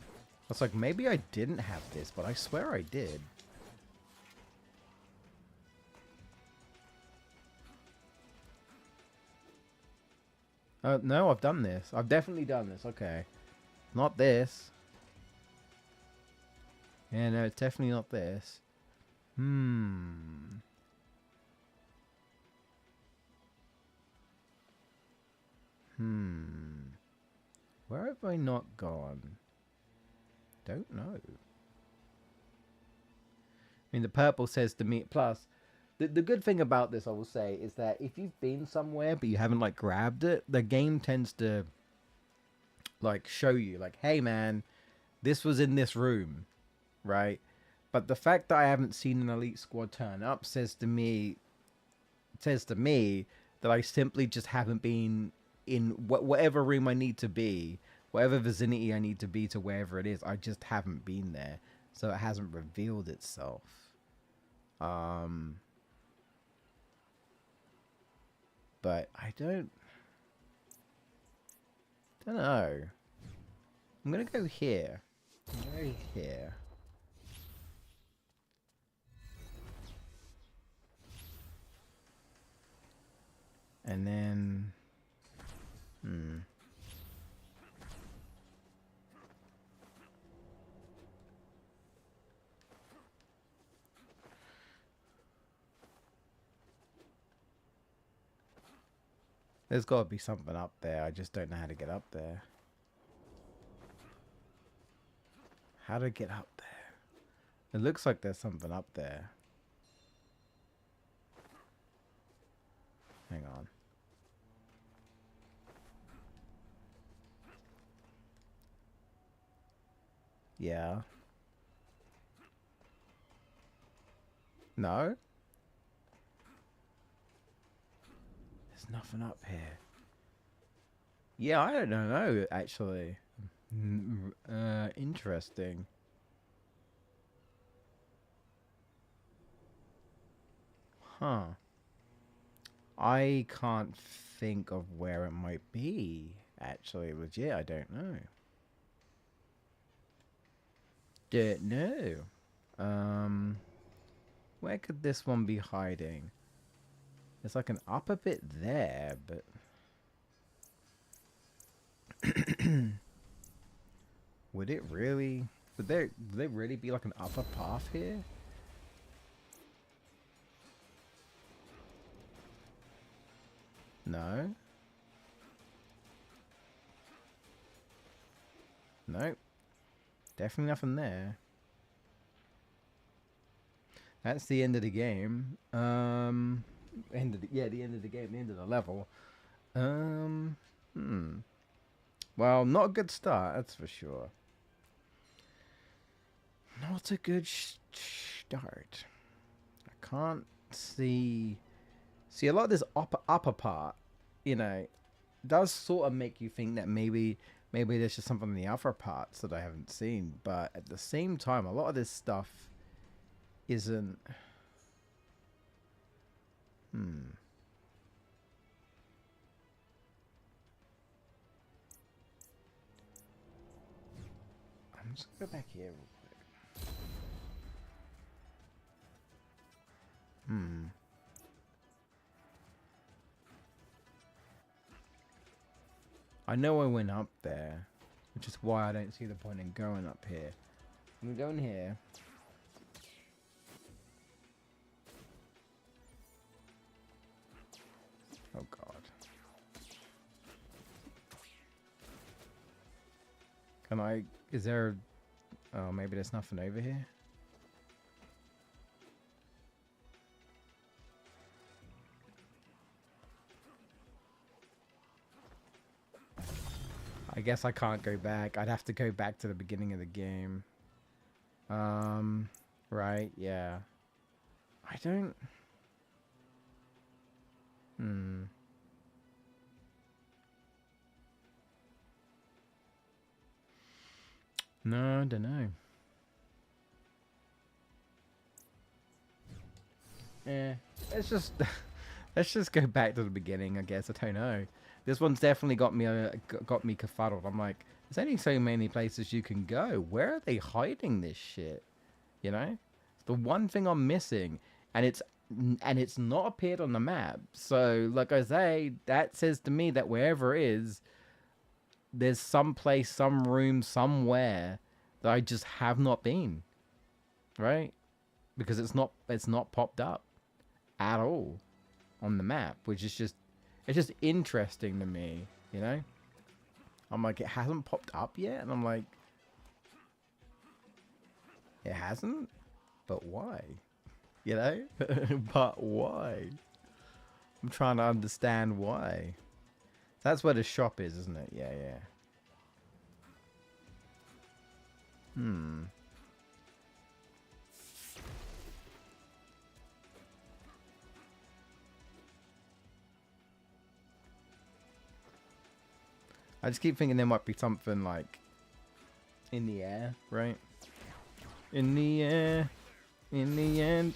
was like, maybe I didn't have this, but I swear I did. No, I've done this. I've definitely done this. Okay. Not this. Yeah, no, it's definitely not this. Where have I not gone? Don't know. I mean, the purple says to me, plus, the good thing about this, I will say, is that if you've been somewhere but you haven't, like, grabbed it, the game tends to, like, show you, like, hey, man, this was in this room, right? But the fact that I haven't seen an elite squad turn up says to me that I simply just haven't been in whatever room I need to be, whatever vicinity I need to be to wherever it is. I just haven't been there, so it hasn't revealed itself. But I don't know. I'm gonna go here. Here. There's got to be something up there. I just don't know how to get up there. How to get up there? It looks like there's something up there. Hang on. Yeah. No? There's nothing up here. Yeah, I don't know, actually. Interesting. Huh. I can't think of where it might be. Actually, legit, I don't know. Don't know. Where could this one be hiding? There's like an upper bit there, but... Would it really... Would there really be like an upper path here? No. Nope. Definitely nothing there. That's the end of the game. The end of the game, the end of the level. Well, not a good start, that's for sure. Not a good start. I can't see a lot of this upper part, you know, does sort of make you think that maybe there's just something in the upper parts that I haven't seen, but at the same time, a lot of this stuff isn't. I'm just gonna go back here real quick. I know I went up there, which is why I don't see the point in going up here. I'm going here. Oh god. Can I... Is there... Oh, maybe there's nothing over here? I guess I can't go back. I'd have to go back to the beginning of the game. Right, yeah. I don't... No, I don't know. Let's just let's just go back to the beginning, I guess. I don't know. This one's definitely got me kerfuddled. I'm like, there's only so many places you can go. Where are they hiding this shit? You know, it's the one thing I'm missing, and it's not appeared on the map. So, like I say, that says to me that wherever it is, there's some place, some room, somewhere that I just have not been, right? Because it's not popped up at all on the map, which is just, it's just interesting to me, you know? I'm like, it hasn't popped up yet, and I'm like, it hasn't? But why? You know? But why? I'm trying to understand why. That's where the shop is, isn't it? Yeah, yeah. I just keep thinking there might be something like in the air, right? In the air. In the end.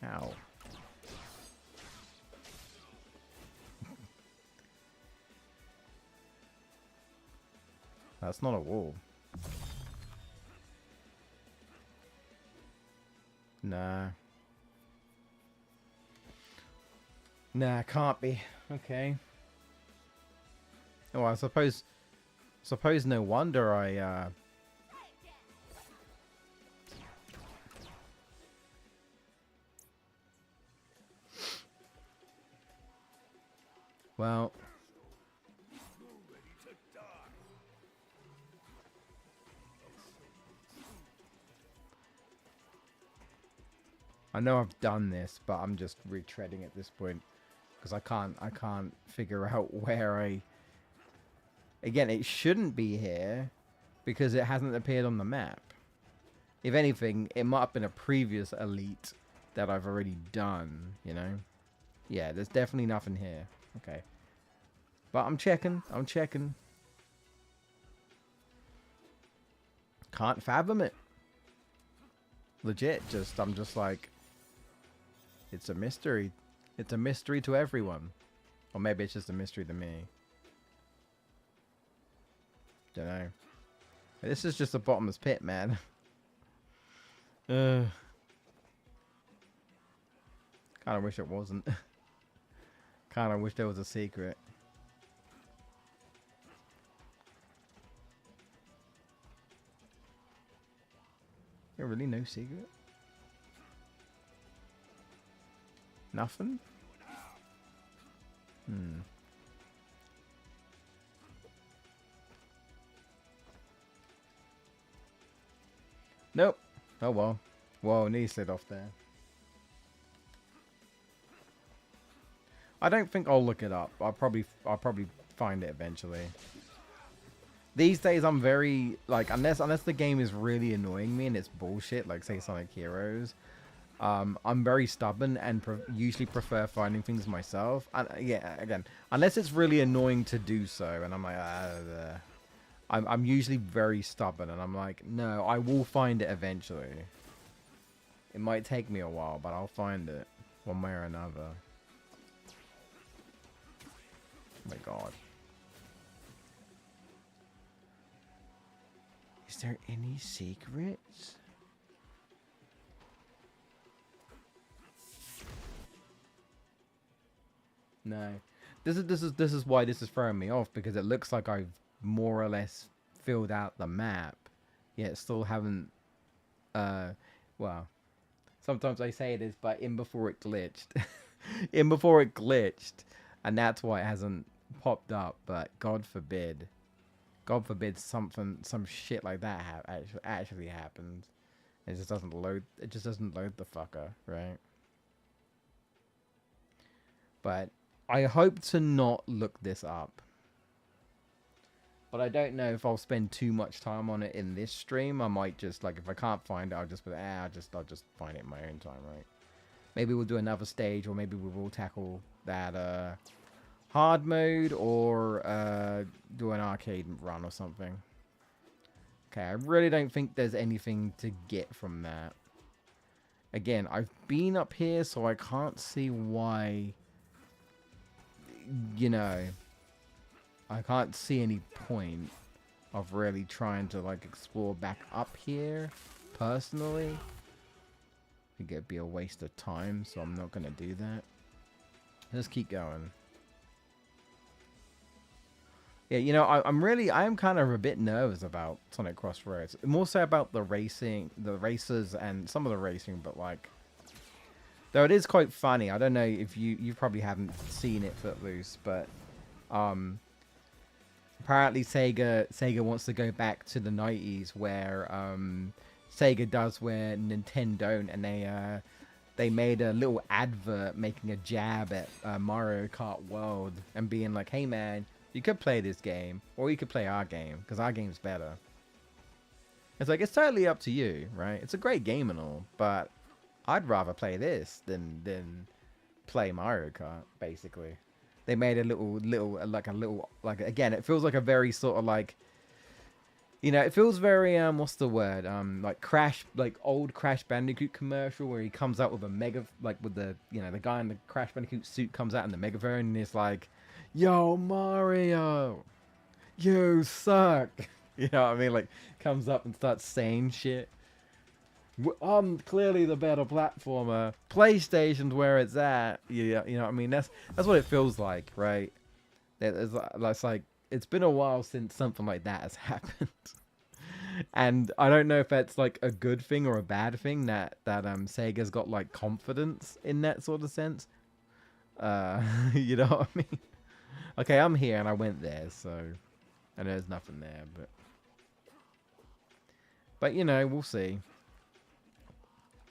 Ow. That's not a wall. Nah. Nah, can't be. Okay. Oh, I suppose no wonder I Well, ready to die. I know I've done this, but I'm just retreading at this point because I can't figure out where I. Again, it shouldn't be here because it hasn't appeared on the map. If anything, it might have been a previous elite that I've already done, you know? Yeah, there's definitely nothing here. Okay. But I'm checking. Can't fathom it. Legit, I'm just like, it's a mystery. It's a mystery to everyone. Or maybe it's just a mystery to me. Don't know. This is just a bottomless pit, man. Kind of wish it wasn't. Kind of wish there was a secret. There really no secret? Nothing? Nope. Oh well. Whoa, knee slid off there. I don't think I'll look it up. I'll probably find it eventually. These days I'm very like unless the game is really annoying me and it's bullshit, like say Sonic Heroes, I'm very stubborn and usually prefer finding things myself. And yeah, again, unless it's really annoying to do so, and I'm like, I'm usually very stubborn, and I'm like, no, I will find it eventually. It might take me a while, but I'll find it one way or another. Oh my god. Is there any secrets? No. This is why this is throwing me off, because it looks like I've more or less filled out the map, yet still haven't well, sometimes I say this, but in before it glitched. In before it glitched, and that's why it hasn't popped up, but God forbid some shit like that actually happens. It just doesn't load the fucker, right? But I hope to not look this up. But I don't know if I'll spend too much time on it in this stream. I might just, like, if I can't find it, I'll just be like, I'll just find it in my own time, right? Maybe we'll do another stage, or maybe we will tackle that hard mode, or do an arcade run or something. Okay, I really don't think there's anything to get from that. Again, I've been up here, so I can't see why, you know, I can't see any point of really trying to, like, explore back up here, personally. I think it'd be a waste of time, so I'm not gonna do that. Let's keep going. Yeah, you know, I am kind of a bit nervous about Sonic Crossroads. More so about the races, and some of the racing, but, like, though it is quite funny. I don't know if you probably haven't seen it, Footloose, but apparently Sega wants to go back to the 90s, where Sega does where Nintendo don't, and they made a little advert making a jab at Mario Kart World and being like, hey man, you could play this game, or you could play our game, because our game's better. It's like, it's totally up to you, right? It's a great game and all, but I'd rather play this than play Mario Kart, basically. They made a little, again, it feels like a very sort of like, you know, it feels very, what's the word? Like old Crash Bandicoot commercial where he comes out with a mega, like with the, you know, the guy in the Crash Bandicoot suit comes out in the megaphone and it's like, yo, Mario, you suck. You know what I mean? Like, comes up and starts saying shit. I'm clearly the better platformer. PlayStation's where it's at. Yeah, you know what I mean? That's what it feels like, right? It's like, it's been a while since something like that has happened. And I don't know if that's like a good thing or a bad thing that Sega's got like confidence in that sort of sense. You know what I mean? Okay, I'm here and I went there, so and there's nothing there, but you know, we'll see.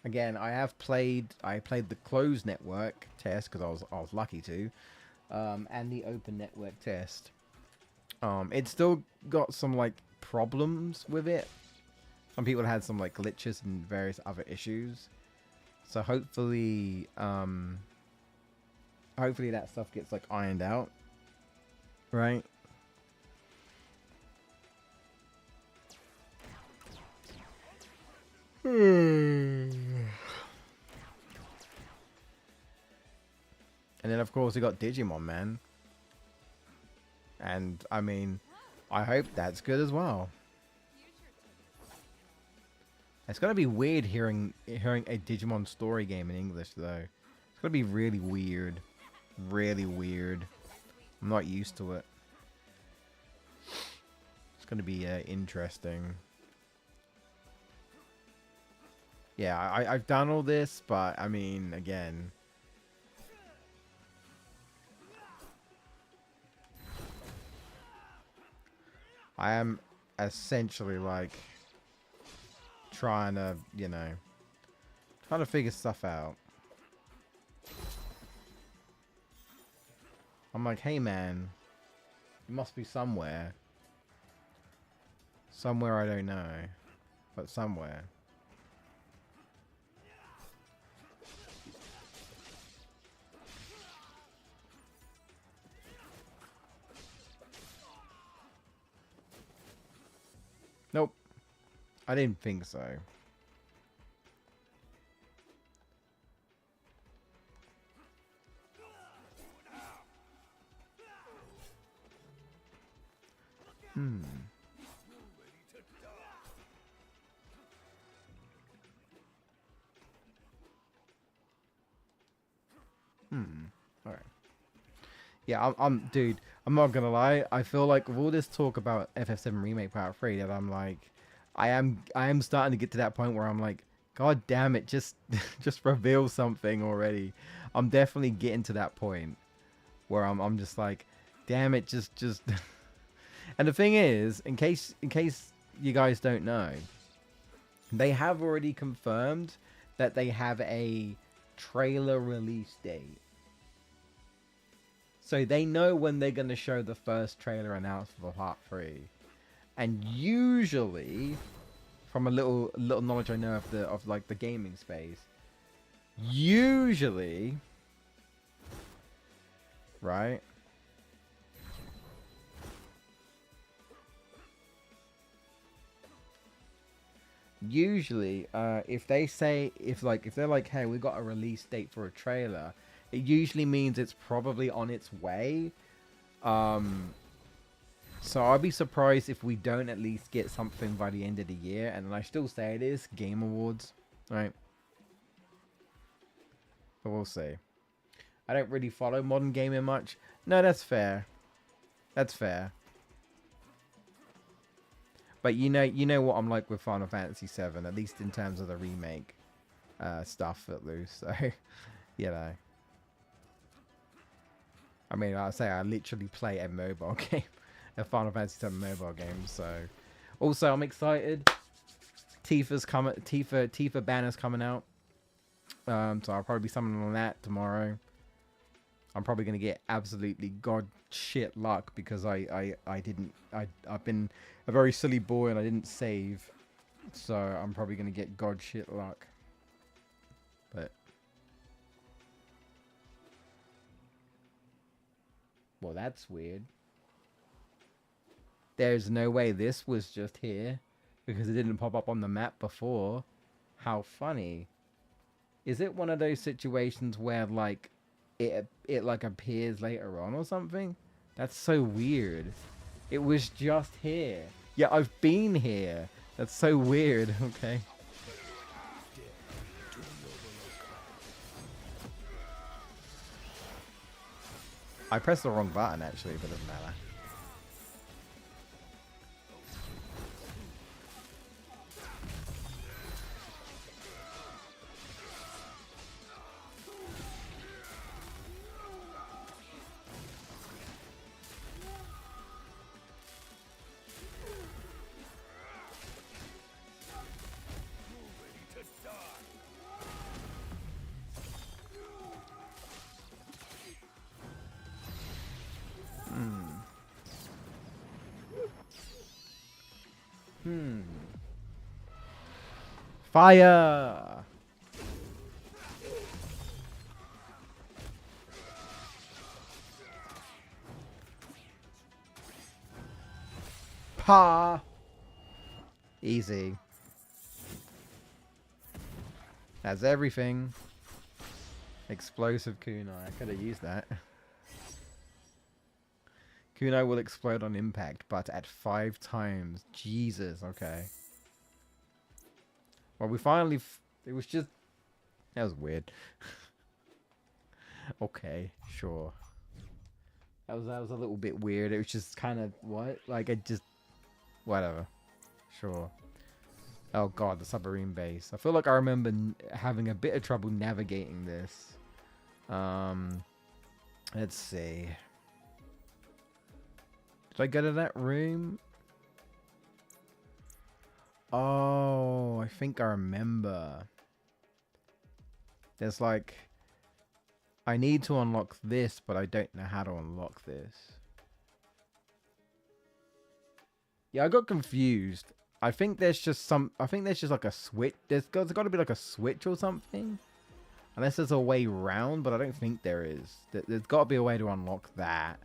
Again, I played the closed network test because I was lucky to, and the open network test. It's still got some like problems with it. Some people had some like glitches and various other issues. So hopefully that stuff gets like ironed out, right? And then of course we got Digimon, man. And I mean, I hope that's good as well. It's gonna be weird hearing a Digimon story game in English though. It's gonna be really weird. Really weird. I'm not used to it. It's gonna be interesting. Yeah, I've done all this, but I mean, again, I am essentially like trying to, you know, trying to figure stuff out. I'm like, hey man, you must be somewhere. Somewhere I don't know, but somewhere. Nope. I didn't think so. Alright. Yeah, dude, I'm not gonna lie. I feel like with all this talk about FF7 Remake Part 3 that I'm like, I am starting to get to that point where I'm like, God damn it, just reveal something already. I'm definitely getting to that point where I'm just like, damn it, just And the thing is, in case you guys don't know, they have already confirmed that they have a trailer release date. So they know when they're going to show the first trailer announced for Part 3. And usually, from a little knowledge I know of like the gaming space, usually, right? Usually, if they're like, hey, we got a release date for a trailer, it usually means it's probably on its way. So I'll be surprised if we don't at least get something by the end of the year. And then I still say it is Game Awards, right? But we'll see. I don't really follow modern gaming much. No, that's fair. That's fair. But you know what I'm like with Final Fantasy VII, at least in terms of the remake stuff at least. So, you know. I mean, I say I literally play a mobile game, a Final Fantasy VII mobile game. So, also I'm excited. Tifa banner's coming out. So I'll probably be summoning on that tomorrow. I'm probably gonna get absolutely god shit luck because I've been a very silly boy and I didn't save, so I'm probably gonna get god shit luck. But well, that's weird. There's no way this was just here because it didn't pop up on the map before. How funny. Is it one of those situations where like it like appears later on or something? That's so weird. It was just here. Yeah, I've been here. That's so weird. Okay. I pressed the wrong button actually, but it doesn't matter. Fire! Pa! Easy. That's everything. Explosive kunai. I could have used that. Kunai will explode on impact, but at 5 times. Jesus, okay. Well, we finally... it was just... that was weird. Okay, sure. That was a little bit weird. It was just kind of... what? Like, it just... whatever. Sure. Oh god, the submarine base. I feel like I remember having a bit of trouble navigating this. Let's see. Did I go to that room? Oh, I think I remember. There's like... I need to unlock this, but I don't know how to unlock this. Yeah, I got confused. I think there's just like a switch. There's got to be like a switch or something. Unless there's a way round, but I don't think there is. There's got to be a way to unlock that.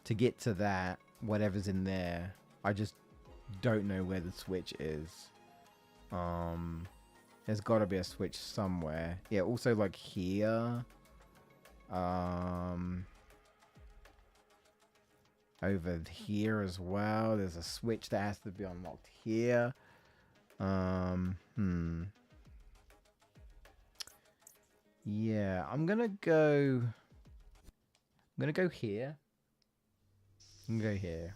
To get to that, whatever's in there. I just don't know where the switch is. There's got to be a switch somewhere. Yeah, also like here. Over here as well. There's a switch that has to be unlocked here. Yeah, I'm gonna go here. I'm gonna go here.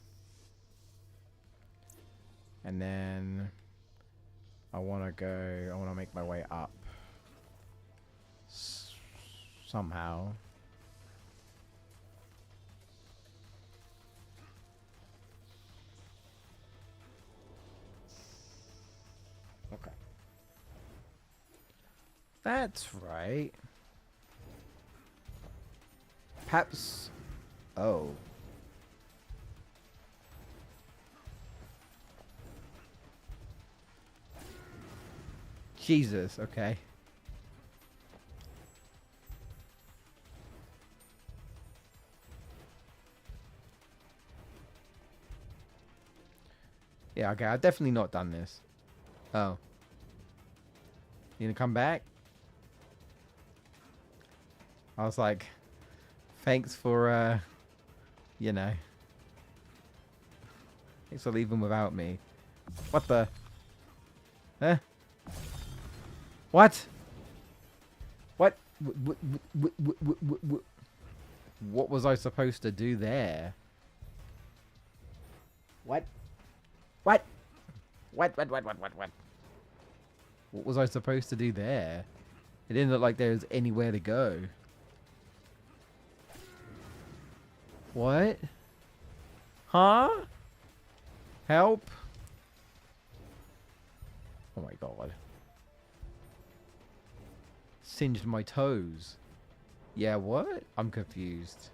And then I wanna make my way up. Somehow. Okay. That's right. Perhaps... oh. Jesus, okay. Yeah, okay, I've definitely not done this. Oh. You gonna come back? I was like, thanks for, you know. Thanks for leaving without me. What the? Huh? What? What? What was I supposed to do there? What? What? What? What was I supposed to do there? It didn't look like there was anywhere to go. What? Huh? Help? Oh my god. Singed my toes. Yeah, what? I'm confused.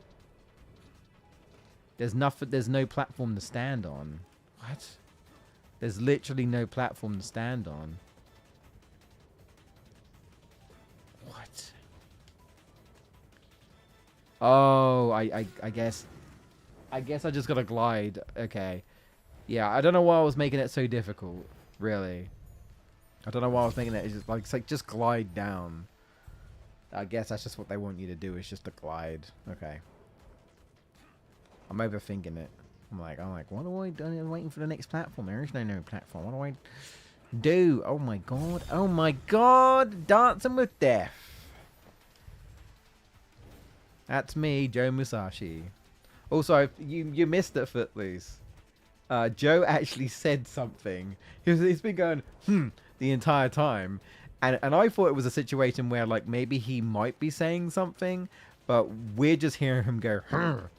There's no platform to stand on. What? There's literally no platform to stand on. What? Oh, I guess I just gotta glide. Okay. Yeah, I don't know why I was making it so difficult. Really. I don't know why I was making it. It's like just glide down. I guess that's just what they want you to do. Is just to glide. Okay. I'm overthinking it. I'm like, what do I do? I'm waiting for the next platform. There is no platform. What do I do? Oh my god. Oh my god. Dancing with Death. That's me, Joe Musashi. Also, you missed it, Footloose. Joe actually said something. He's been going, the entire time. And I thought it was a situation where, like, maybe he might be saying something, but we're just hearing him go,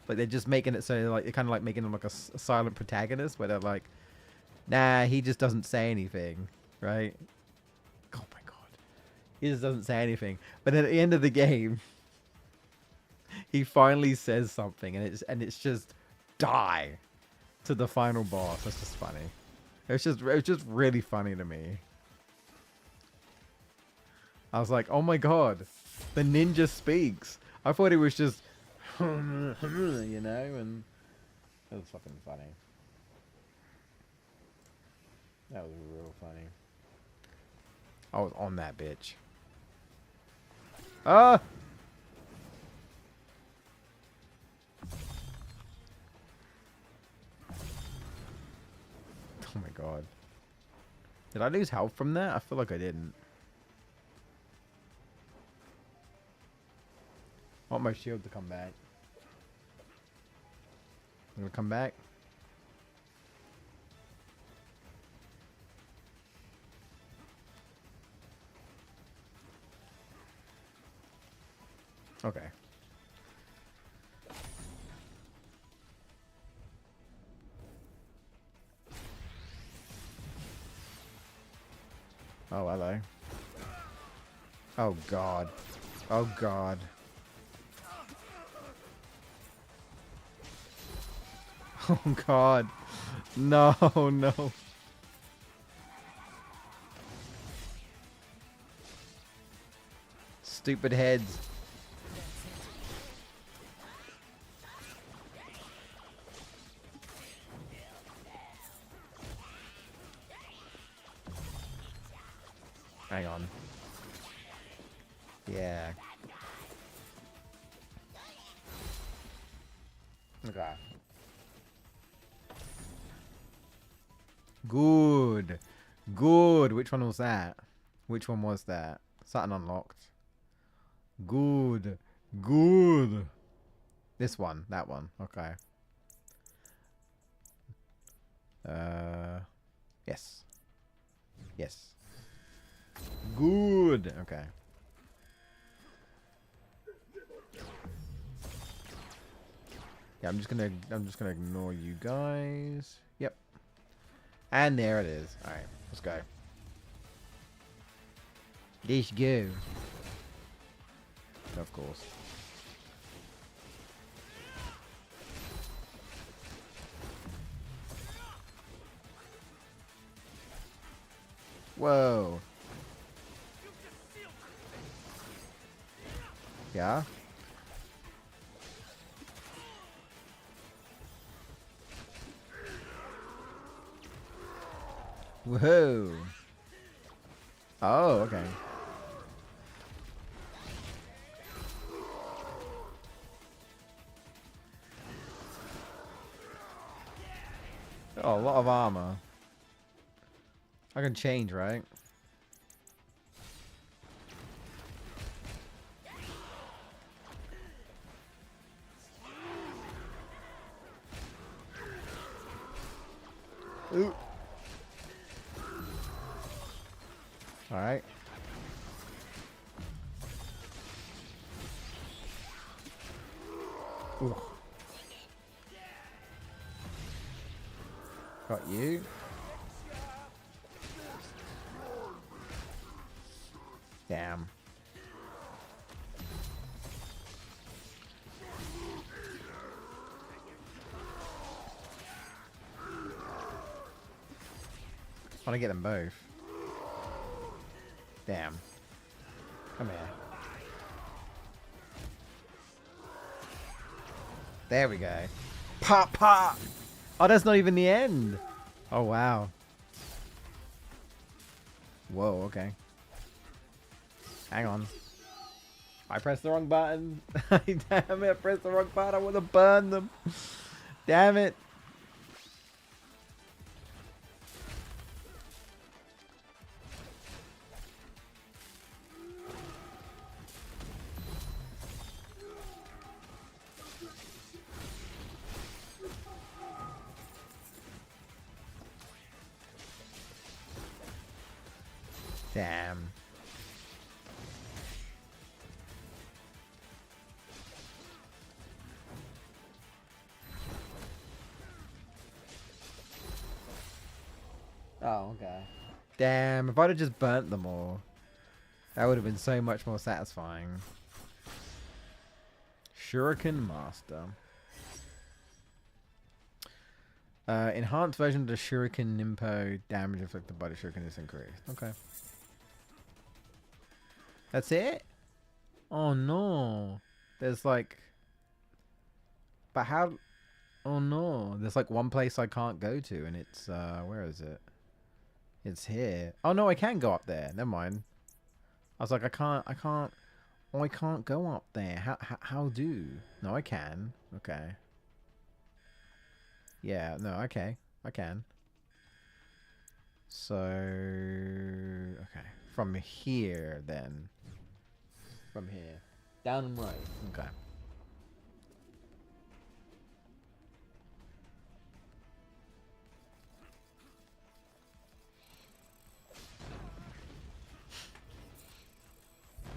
like, they're just making it so, like, they're kind of, like, making him, like, a silent protagonist, where they're like, nah, he just doesn't say anything, right? Oh, my God. He just doesn't say anything. But then at the end of the game, he finally says something, and it's just die to the final boss. That's just funny. It was just really funny to me. I was like, oh my god, the ninja speaks. I thought it was just, you know, and it was fucking funny. That was real funny. I was on that bitch. Ah! Oh my god. Did I lose health from that? I feel like I didn't. I want my shield to come back. I'm gonna come back. Okay. Oh, hello. Oh, God. Oh, God. Oh, God. No, no. Stupid heads. Hang on. Yeah. Okay. Good. Good. Which one was that? Which one was that? Something unlocked. Good. Good. This one. That one. Okay. Yes. Yes. Good. Okay. Yeah, I'm just gonna ignore you guys. Yep. And there it is. Alright, let's go. Let's go. Of course. Whoa. Yeah? Whoa. Oh, okay. Oh, a lot of armor. I can change, right? Ooh. Alright. Ooh. Got you. Damn. I want to get them both. Damn. Come here. There we go. Pop, pop! Oh, that's not even the end. Oh, wow. Whoa, okay. Hang on. I pressed the wrong button. Damn it, I pressed the wrong button. I want to burn them. Damn it. Damn. Oh, okay. Damn, if I'd have just burnt them all, that would have been so much more satisfying. Shuriken Master. Enhanced version of the Shuriken Nimpo, damage inflicted by the Shuriken is increased. Okay. That's it? Oh no. There's like... But how... Oh no. There's like one place I can't go to and it's... Where is it? It's here. Oh no, I can go up there. Never mind. I was like, I can't... Oh, I can't go up there. How do? No, I can. Okay. Yeah, no, okay. I can. So... Okay. From here, then. From here. Down and right. Okay.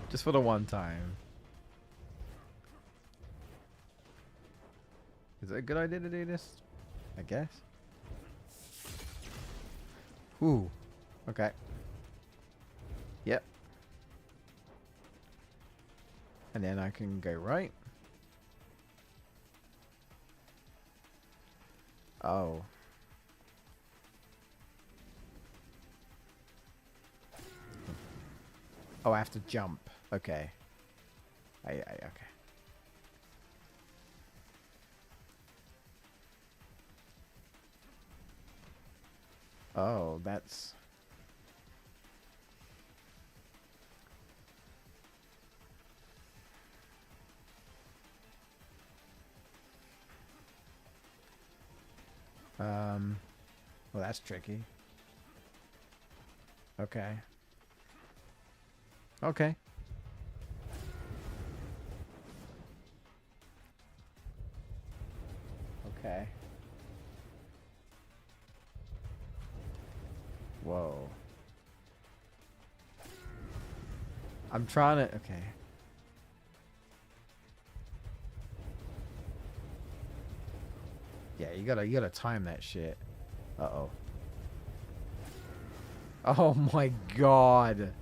Just for the one time. Is it a good idea to do this? I guess. Ooh. Okay. Yep. And then I can go right. Oh. Oh, I have to jump. Okay. Okay. Oh, that's... Well, that's tricky. Okay. Okay. Okay. Whoa. I'm trying to... Okay. Yeah, you gotta time that shit. Uh-oh. Oh my god.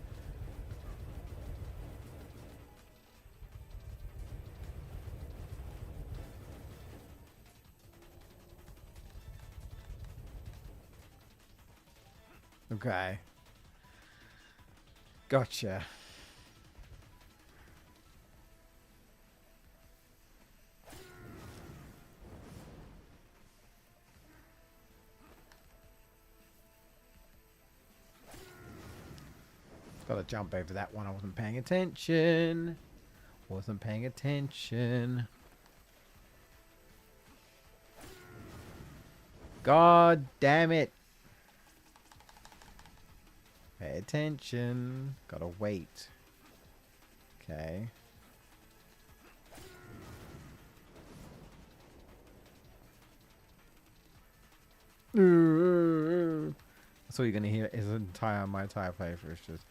Okay. Gotcha. Gotta jump over that one. I wasn't paying attention. Wasn't paying attention. God damn it. Pay attention. Gotta wait. Okay. That's all you're gonna hear is my entire playthrough is just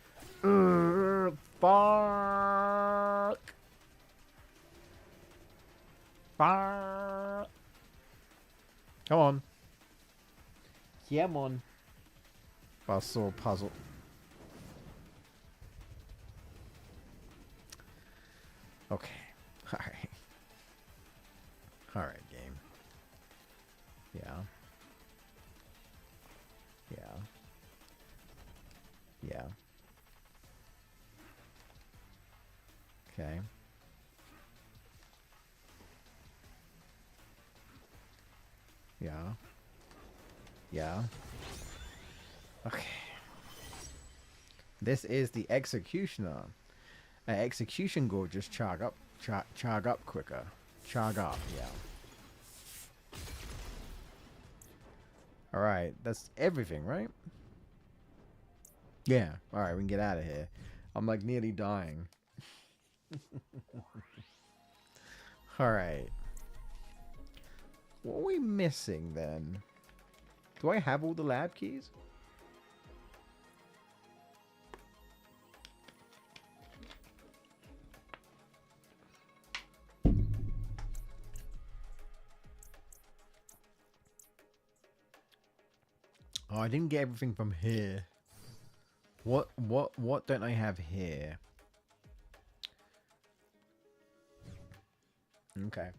fuck. Fuck. Come on. Yeah, I'm on. Saw puzzle. Okay. Alright. Alright, game. Yeah. Yeah. Yeah. Okay. Yeah. Yeah. Okay. This is the Executioner. Execution gorgeous charge up quicker. Charge up, yeah. Alright, that's everything, right? Yeah. Alright, we can get out of here. I'm like nearly dying. Alright. What are we missing then? Do I have all the lab keys? Oh, I didn't get everything from here. What don't I have here? Okay.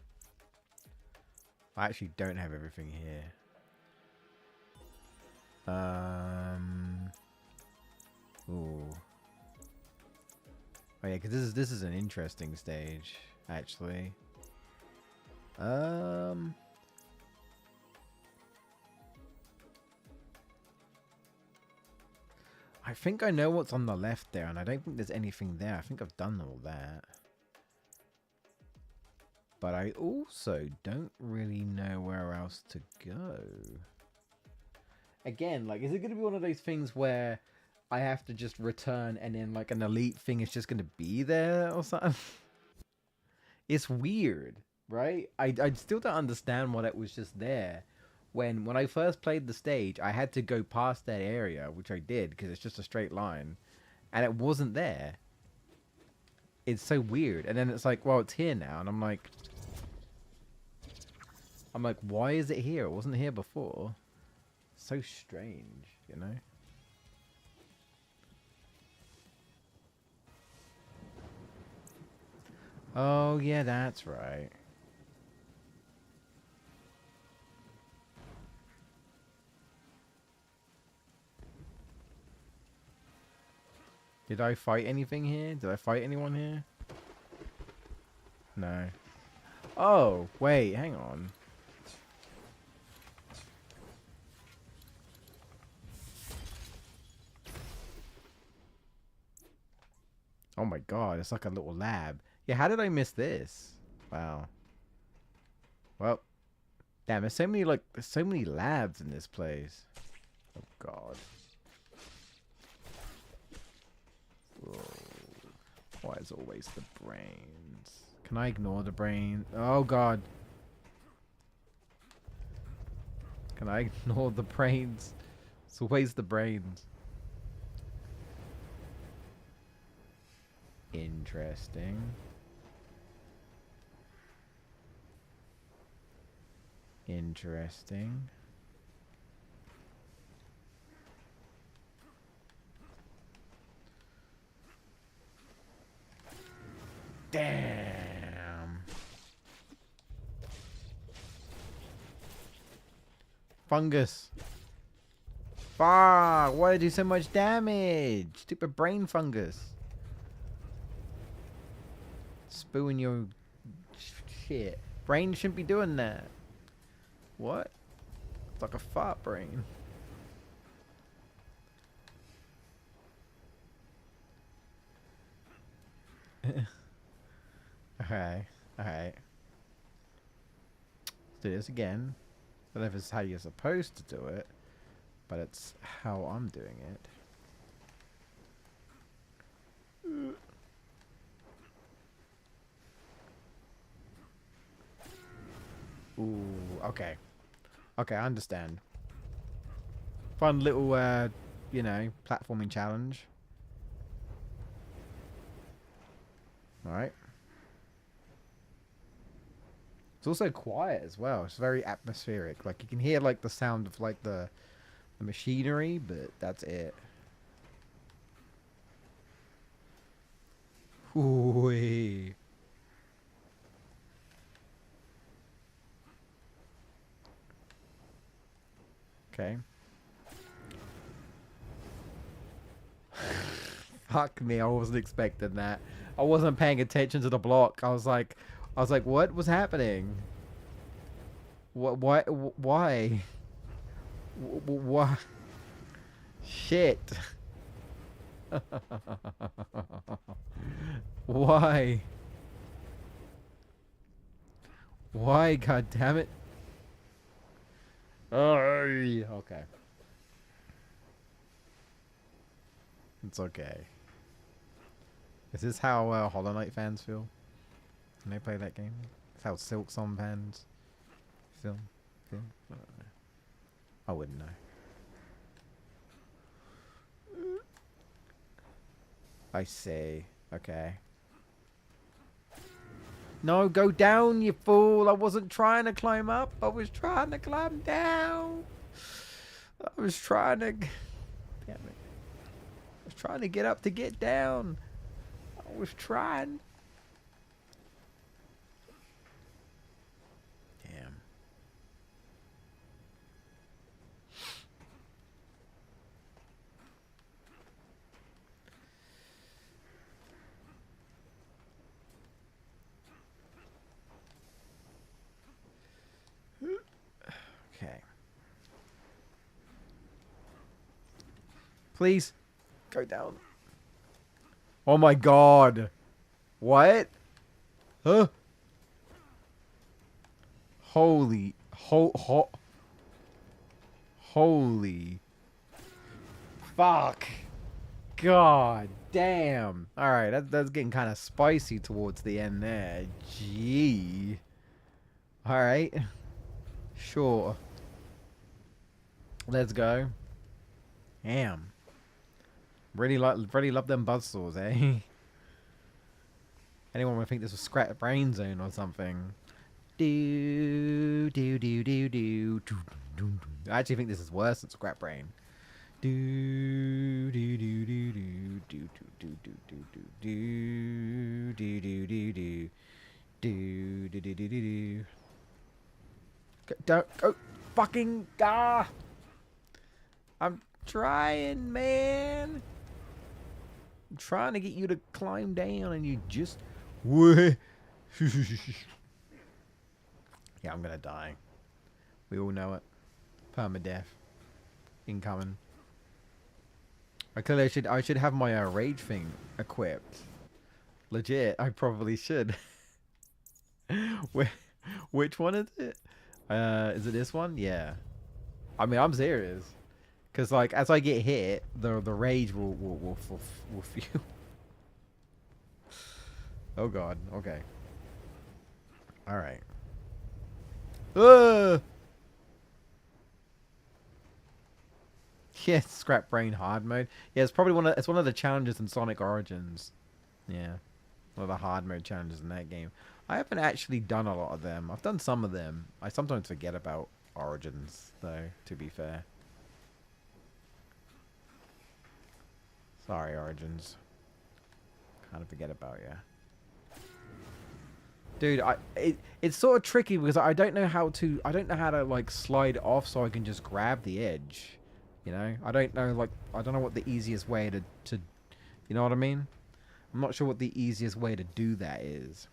I actually don't have everything here. Ooh. Oh yeah, because this is an interesting stage, actually. I think I know what's on the left there, and I don't think there's anything there. I think I've done all that. But I also don't really know where else to go. Again, like, is it going to be one of those things where I have to just return and then, like, an elite thing is just going to be there or something? It's weird, right? I still don't understand why it was just there. When I first played the stage, I had to go past that area, which I did, because it's just a straight line. And it wasn't there. It's so weird. And then it's like, well, it's here now. And I'm like, why is it here? It wasn't here before. So strange, you know? Oh, yeah, that's right. Did I fight anything here? Did I fight anyone here? No. Oh, wait, hang on. Oh my god, it's like a little lab. Yeah, how did I miss this? Wow. Well, damn, there's so many labs in this place. Oh god. Whoa. Why is always the brains? Can I ignore the brain? Oh god. Can I ignore the brains? It's always the brains. Interesting. Interesting. Damn. Fungus. Fuck, why did I do so much damage? Stupid brain fungus. Spewing your shit. Brain shouldn't be doing that. What? It's like a fart brain. Okay. Alright. Let's do this again. I don't know if it's how you're supposed to do it, but it's how I'm doing it. Ooh, okay. Okay, I understand. Fun little, you know, platforming challenge. Alright. It's also quiet as well. It's very atmospheric. Like, you can hear, like, the sound of, like, the machinery, but that's it. Ooh. Okay. Fuck me, I wasn't expecting that. I wasn't paying attention to the block. I was like, what was happening? What? Why? Why? Shit. Why? Why? God damn it! Okay. It's okay. Is this how Hollow Knight fans feel when they play that game? It's how Silk Song fans feel? I don't know. I wouldn't know. I see. Okay. No, go down, you fool. I wasn't trying to climb up. I was trying to climb down. I was trying to... Damn it. I was trying to get up to get down. I was trying. Damn. Okay. Please. Go down. Oh my god. What? Huh? Holy. Holy. Fuck. God damn. Alright, that's getting kind of spicy towards the end there. Gee. Alright. Sure. Let's go. Damn. Really love them buzzsaws, eh? Anyone would think this was Scrap Brain Zone or something. Do do do do do. I actually think this is worse than Scrap Brain. Do do do do do do do do do do do do do do do do do do do do. Don't go fucking I'm trying, man. I'm trying to get you to climb down and you just yeah, I'm gonna die. We all know it. Permadeath. Incoming. I should have my rage thing equipped. Legit, I probably should. Which one is it? Is it this one? Yeah. I mean, I'm serious. Cause like as I get hit, the rage will fuel. Oh god. Okay. All right. Yeah, Scrap Brain hard mode. Yeah, it's probably one of the challenges in Sonic Origins. Yeah, one of the hard mode challenges in that game. I haven't actually done a lot of them. I've done some of them. I sometimes forget about Origins, though. To be fair. Sorry, Origins. Kind of forget about you. Dude, it's sort of tricky because I don't know how to like slide off so I can just grab the edge. You know, I don't know what the easiest way to you know what I mean? I'm not sure what the easiest way to do that is.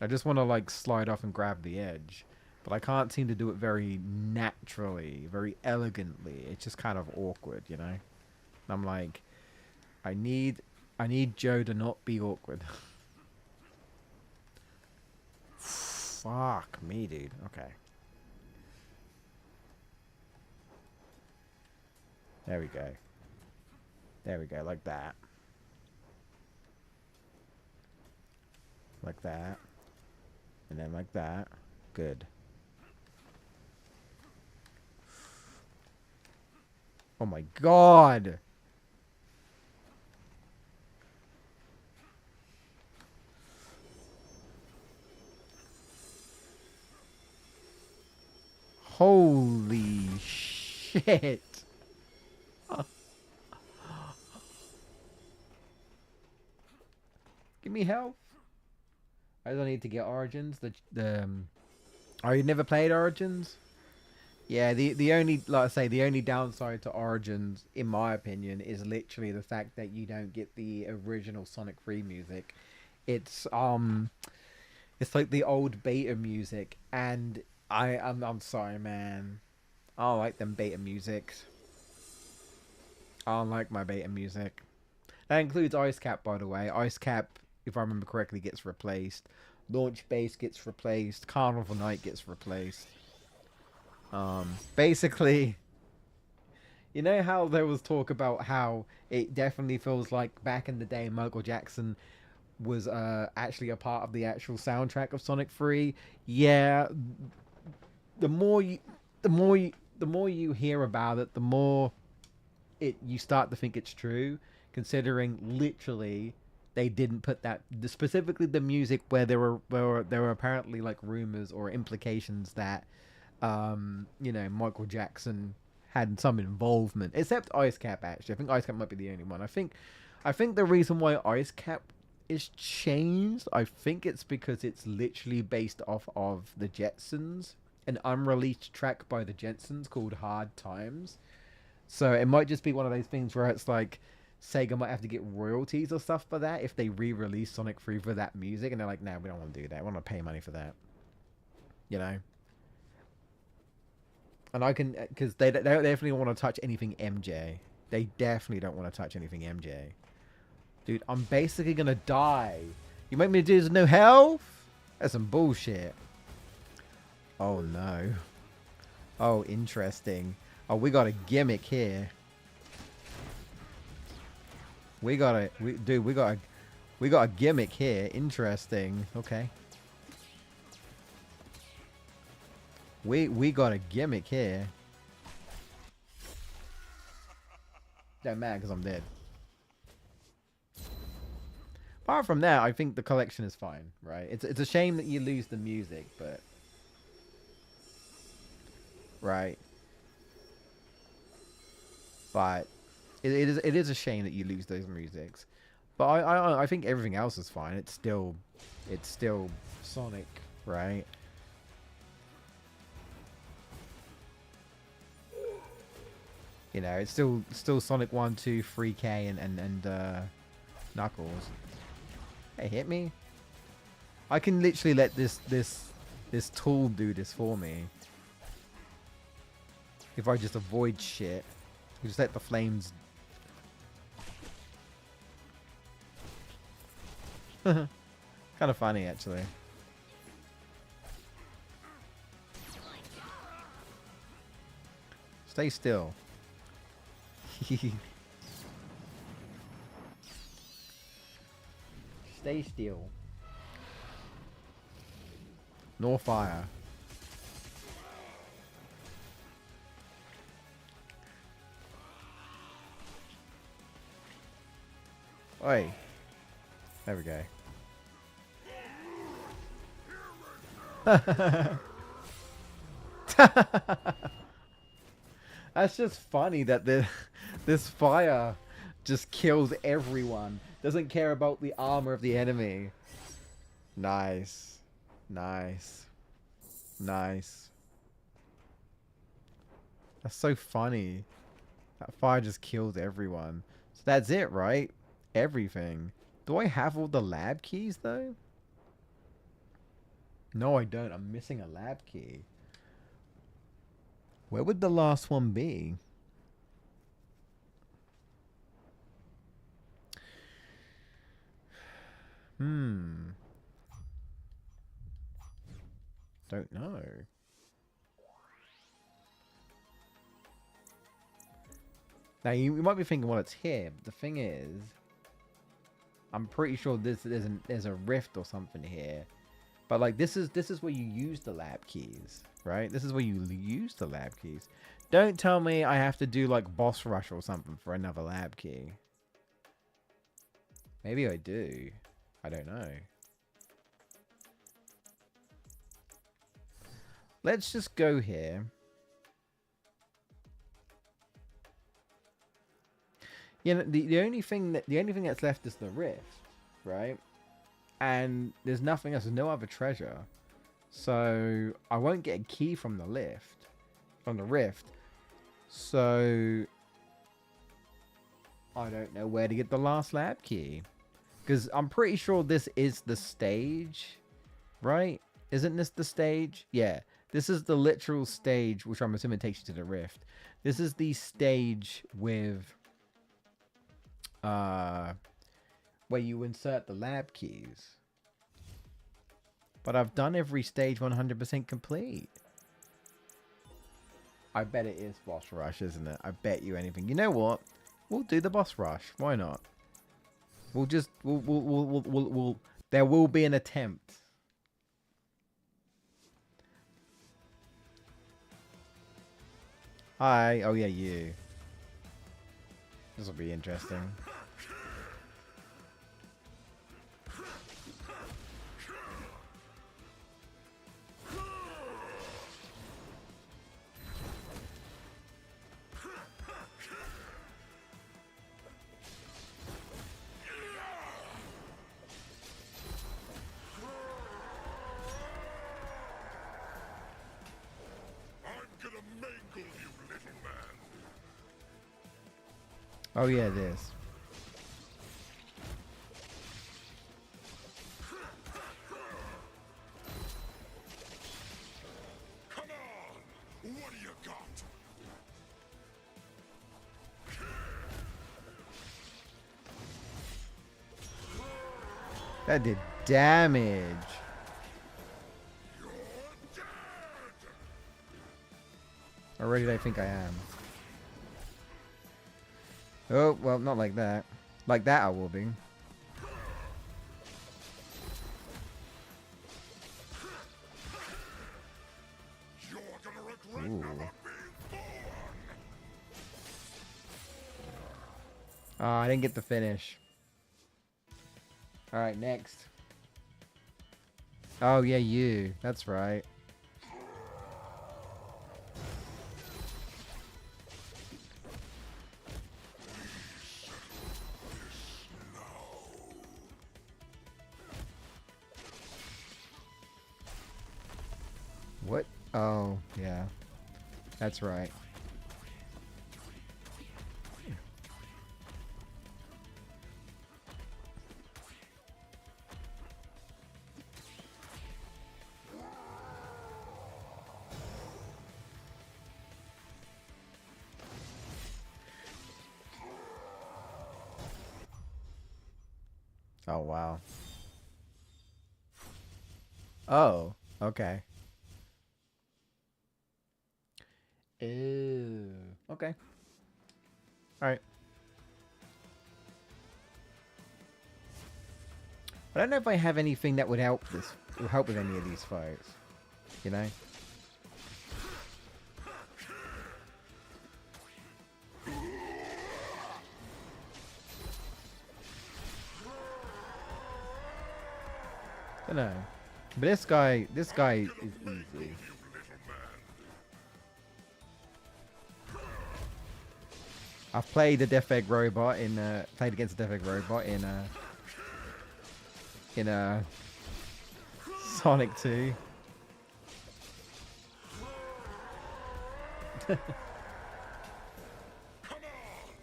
I just want to like slide off and grab the edge, but I can't seem to do it very naturally, very elegantly. It's just kind of awkward, you know? And I'm like, I need Joe to not be awkward. Fuck me, dude. Okay. There we go. There we go, like that. Like that. And then like that. Good. Oh my god! Holy shit! Give me help. I don't need to get Origins. Oh, you never played Origins? Yeah, the only, like I say, the only downside to Origins, in my opinion, is literally the fact that you don't get the original Sonic 3 music. It's like the old beta music, and I'm sorry, man. I don't like them beta musics. I don't like my beta music. That includes Ice Cap, by the way. Ice Cap, if I remember correctly, gets replaced. Launch Base gets replaced. Carnival Night gets replaced. Basically, you know how there was talk about how it definitely feels like back in the day Michael Jackson was actually a part of the actual soundtrack of Sonic 3. Yeah, the more you hear about it, the more you start to think it's true, considering literally they didn't put that, specifically the music, where there were apparently like rumors or implications that you know, Michael Jackson had some involvement, except Ice Cap. Actually, I think Ice Cap might be the only one. I think the reason why Ice Cap is changed, I think it's because it's literally based off of the Jetsons, an unreleased track by the Jetsons called Hard Times. So it might just be one of those things where it's like Sega might have to get royalties or stuff for that if they re-release Sonic 3 for that music, and they're like, nah, we don't want to do that. We want to pay money for that. You know? And I can, because they definitely don't want to touch anything MJ. They definitely don't want to touch anything MJ. Dude, I'm basically gonna die. You make me do this no health? That's some bullshit. Oh no. Oh, interesting. Oh, we got a gimmick here. We got a gimmick here. Interesting. Okay. We got a gimmick here. Don't matter because I'm dead. Apart from that, I think the collection is fine, right? It's a shame that you lose the music, but right. But it is a shame that you lose those musics. But I think everything else is fine. It's still Sonic, right? You know, it's still Sonic 1, 2, 3K and Knuckles. Hey, hit me. I can literally let this tool do this for me. If I just avoid shit. Just let the flames. Kind of funny, actually. Stay still. Stay still. Nor fire. Oi. There we go. That's just funny that this fire just kills everyone. Doesn't care about the armor of the enemy. Nice. Nice. Nice. That's so funny. That fire just kills everyone. So that's it, right? Everything. Do I have all the lab keys, though? No, I don't. I'm missing a lab key. Where would the last one be? Don't know. Now, you might be thinking, well, it's here. But the thing is, I'm pretty sure there's a rift or something here. But like this is where you use the lab keys, right? This is where you use the lab keys. Don't tell me I have to do like boss rush or something for another lab key. Maybe I do. I don't know. Let's just go here. You know, the only thing that's left is the rift, right? And there's nothing else. There's no other treasure, so I won't get a key from the rift. So I don't know where to get the last lab key, because I'm pretty sure this is the stage, right? Isn't this the stage? Yeah, this is the literal stage, which I'm assuming takes you to the rift. This is the stage with where you insert the lab keys. But I've done every stage 100% complete. I bet it is boss rush, isn't it? I bet you anything. You know what? We'll do the boss rush. Why not? We'll there will be an attempt. Hi. Oh yeah, you. This will be interesting. Oh yeah, it is. Come on! What do you got? That did damage. Or ready I think I am. Oh, well, not like that. Like that I will be. Ooh. Oh, I didn't get the finish. Alright, next. Oh, yeah, you. That's right. What? Oh, yeah. That's right. Oh, wow. Oh, okay. Ew. Okay. Alright. I don't know if I have anything that would help this, would help with any of these fights. You know? I don't know. But this guy is easy. I've played the Death Egg robot in played against the Death Egg robot in Sonic 2.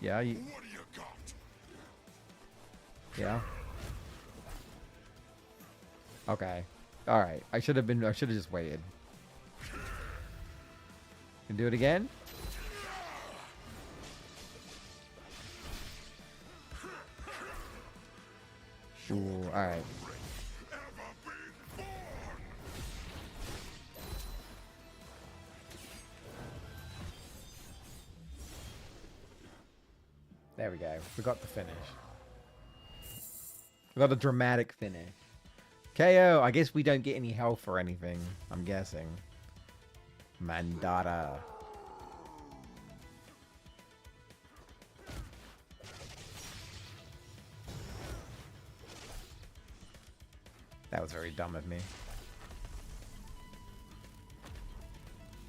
Yeah, you. Yeah. Okay. All right. I should have just waited. Can do it again? Ooh, all right. There we go. We got the finish. We got a dramatic finish. KO. I guess we don't get any health or anything. I'm guessing. Mandata. That was very dumb of me.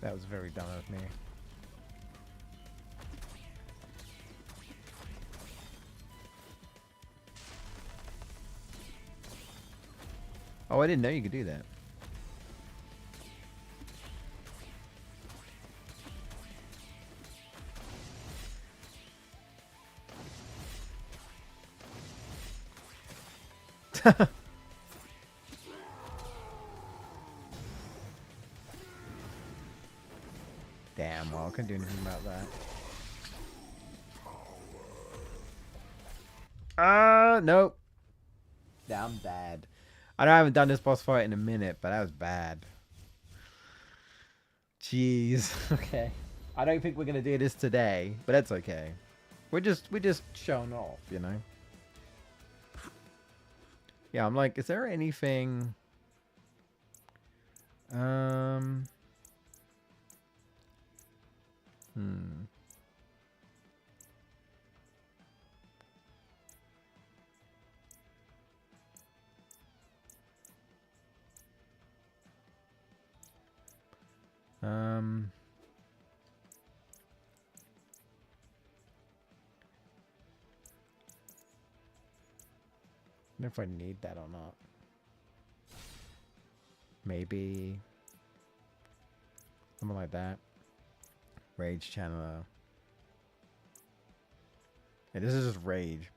That was very dumb of me. Oh, I didn't know you could do that. Damn, well, I couldn't do anything about that. Nope. Yeah, I'm bad. I know I haven't done this boss fight in a minute, but that was bad. Jeez. Okay. I don't think we're gonna do this today, but that's okay. We're just showing off, you know? Yeah, I'm like, is there anything... I don't know if I need that or not. Maybe something like that. Rage channeler. Yeah, this is just rage.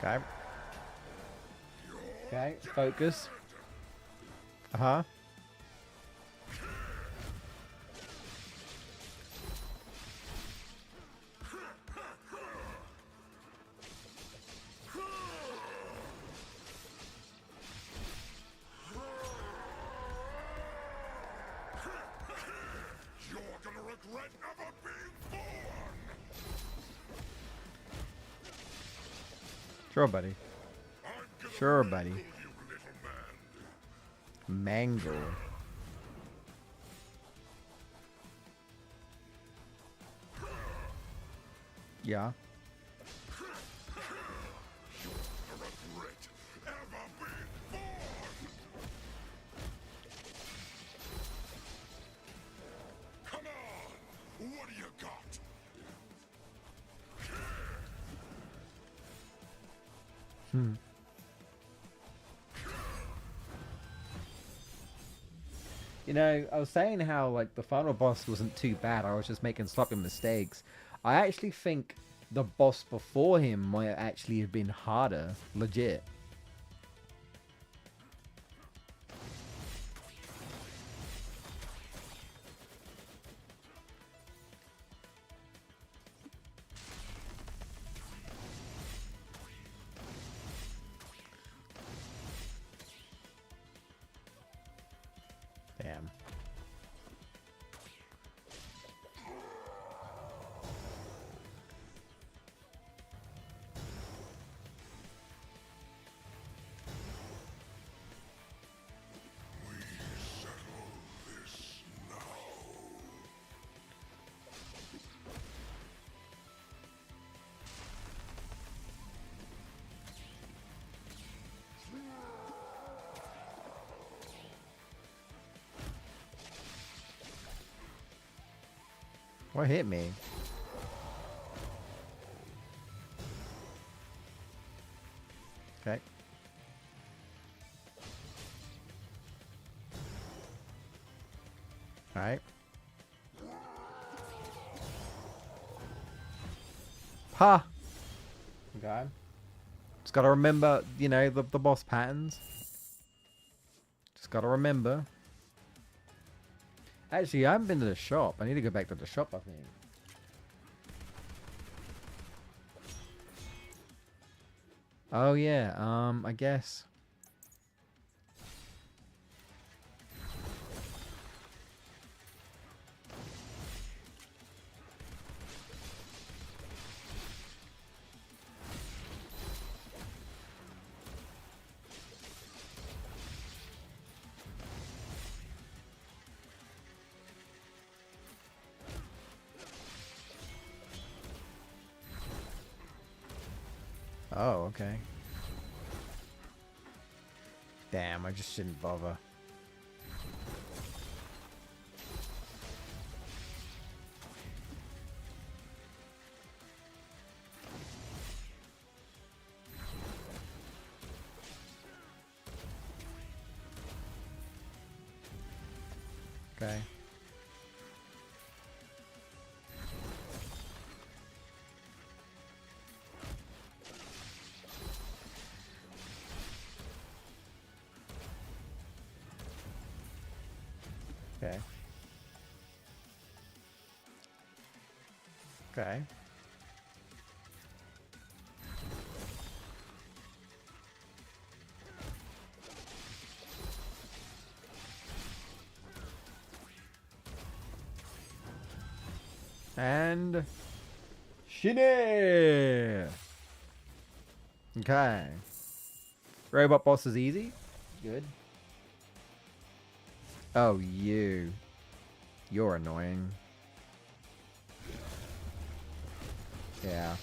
Okay. Okay, focus. Uh-huh. You're gonna regret ever being born! Sure, buddy. I'm gonna Sure, buddy. mangle you, little man. Mangle. Yeah. Regret ever being born! Come on! What do you got? You know, I was saying how, like, the final boss wasn't too bad. I was just making sloppy mistakes. I actually think the boss before him might actually have been harder. Legit. Damn. Settle this now. What hit me? Okay. Alright. Ha! Okay. Just gotta remember, you know, the boss patterns. Just gotta remember. Actually, I haven't been to the shop. I need to go back to the shop, I think. Oh, yeah. I guess. Oh, okay. Damn, I just shouldn't bother. Okay. Okay. Okay. And Shinobi. Okay. Robot boss is easy. Good. Oh, you. You're annoying. Yeah.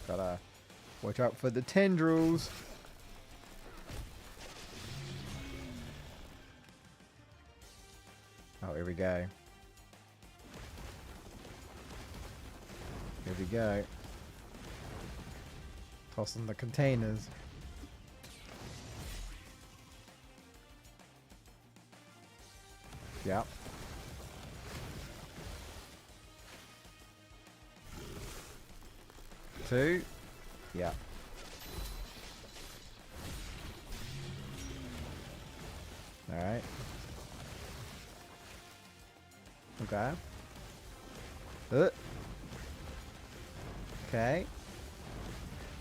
Gotta watch out for the tendrils. Oh, here we go. Here we go. Tossing the containers. Yep. Two. Yeah. Alright. Okay. Okay.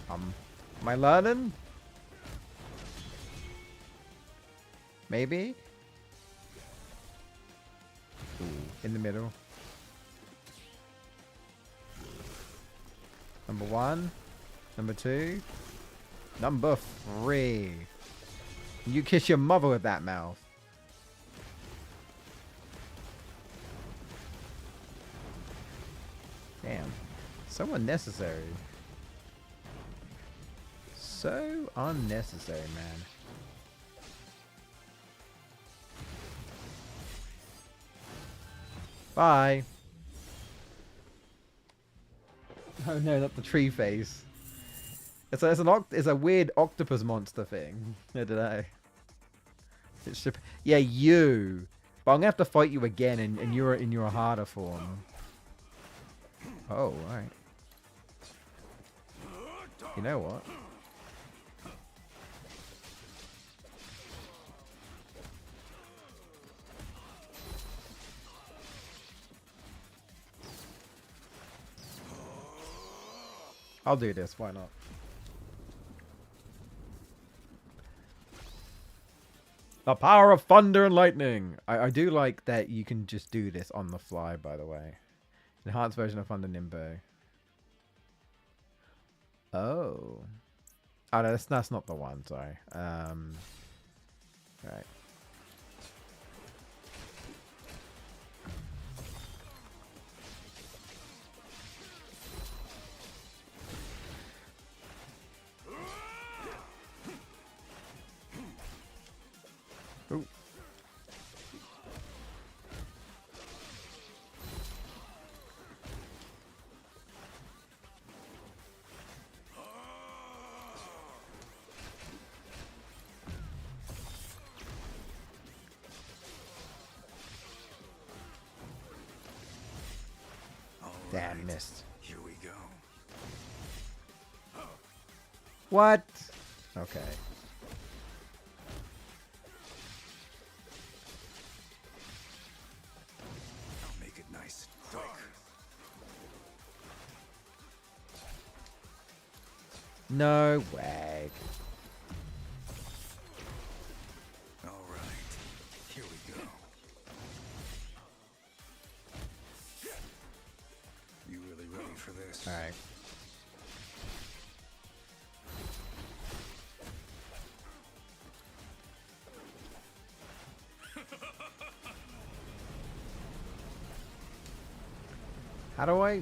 Am I learning? Maybe? Ooh, in the middle. Number 1. Number 2. Number 3. You kiss your mother with that mouth. Damn. So unnecessary. So unnecessary, man. Bye. Oh no, not the tree face. It's a weird octopus monster thing. I don't know. It's yeah, you. But I'm gonna have to fight you again, and you're in your harder form. Oh, right. You know what? I'll do this. Why not? The power of thunder and lightning. I do like that you can just do this on the fly, by the way. Enhanced version of Thunder Nimbo. Oh. Oh, no, that's not the one, sorry. Right. Ooh. Damn, missed. Here we go. What? Okay. I'll make it nice and quick. No way. All right. Here we go. You really ready for this? All right. How do I?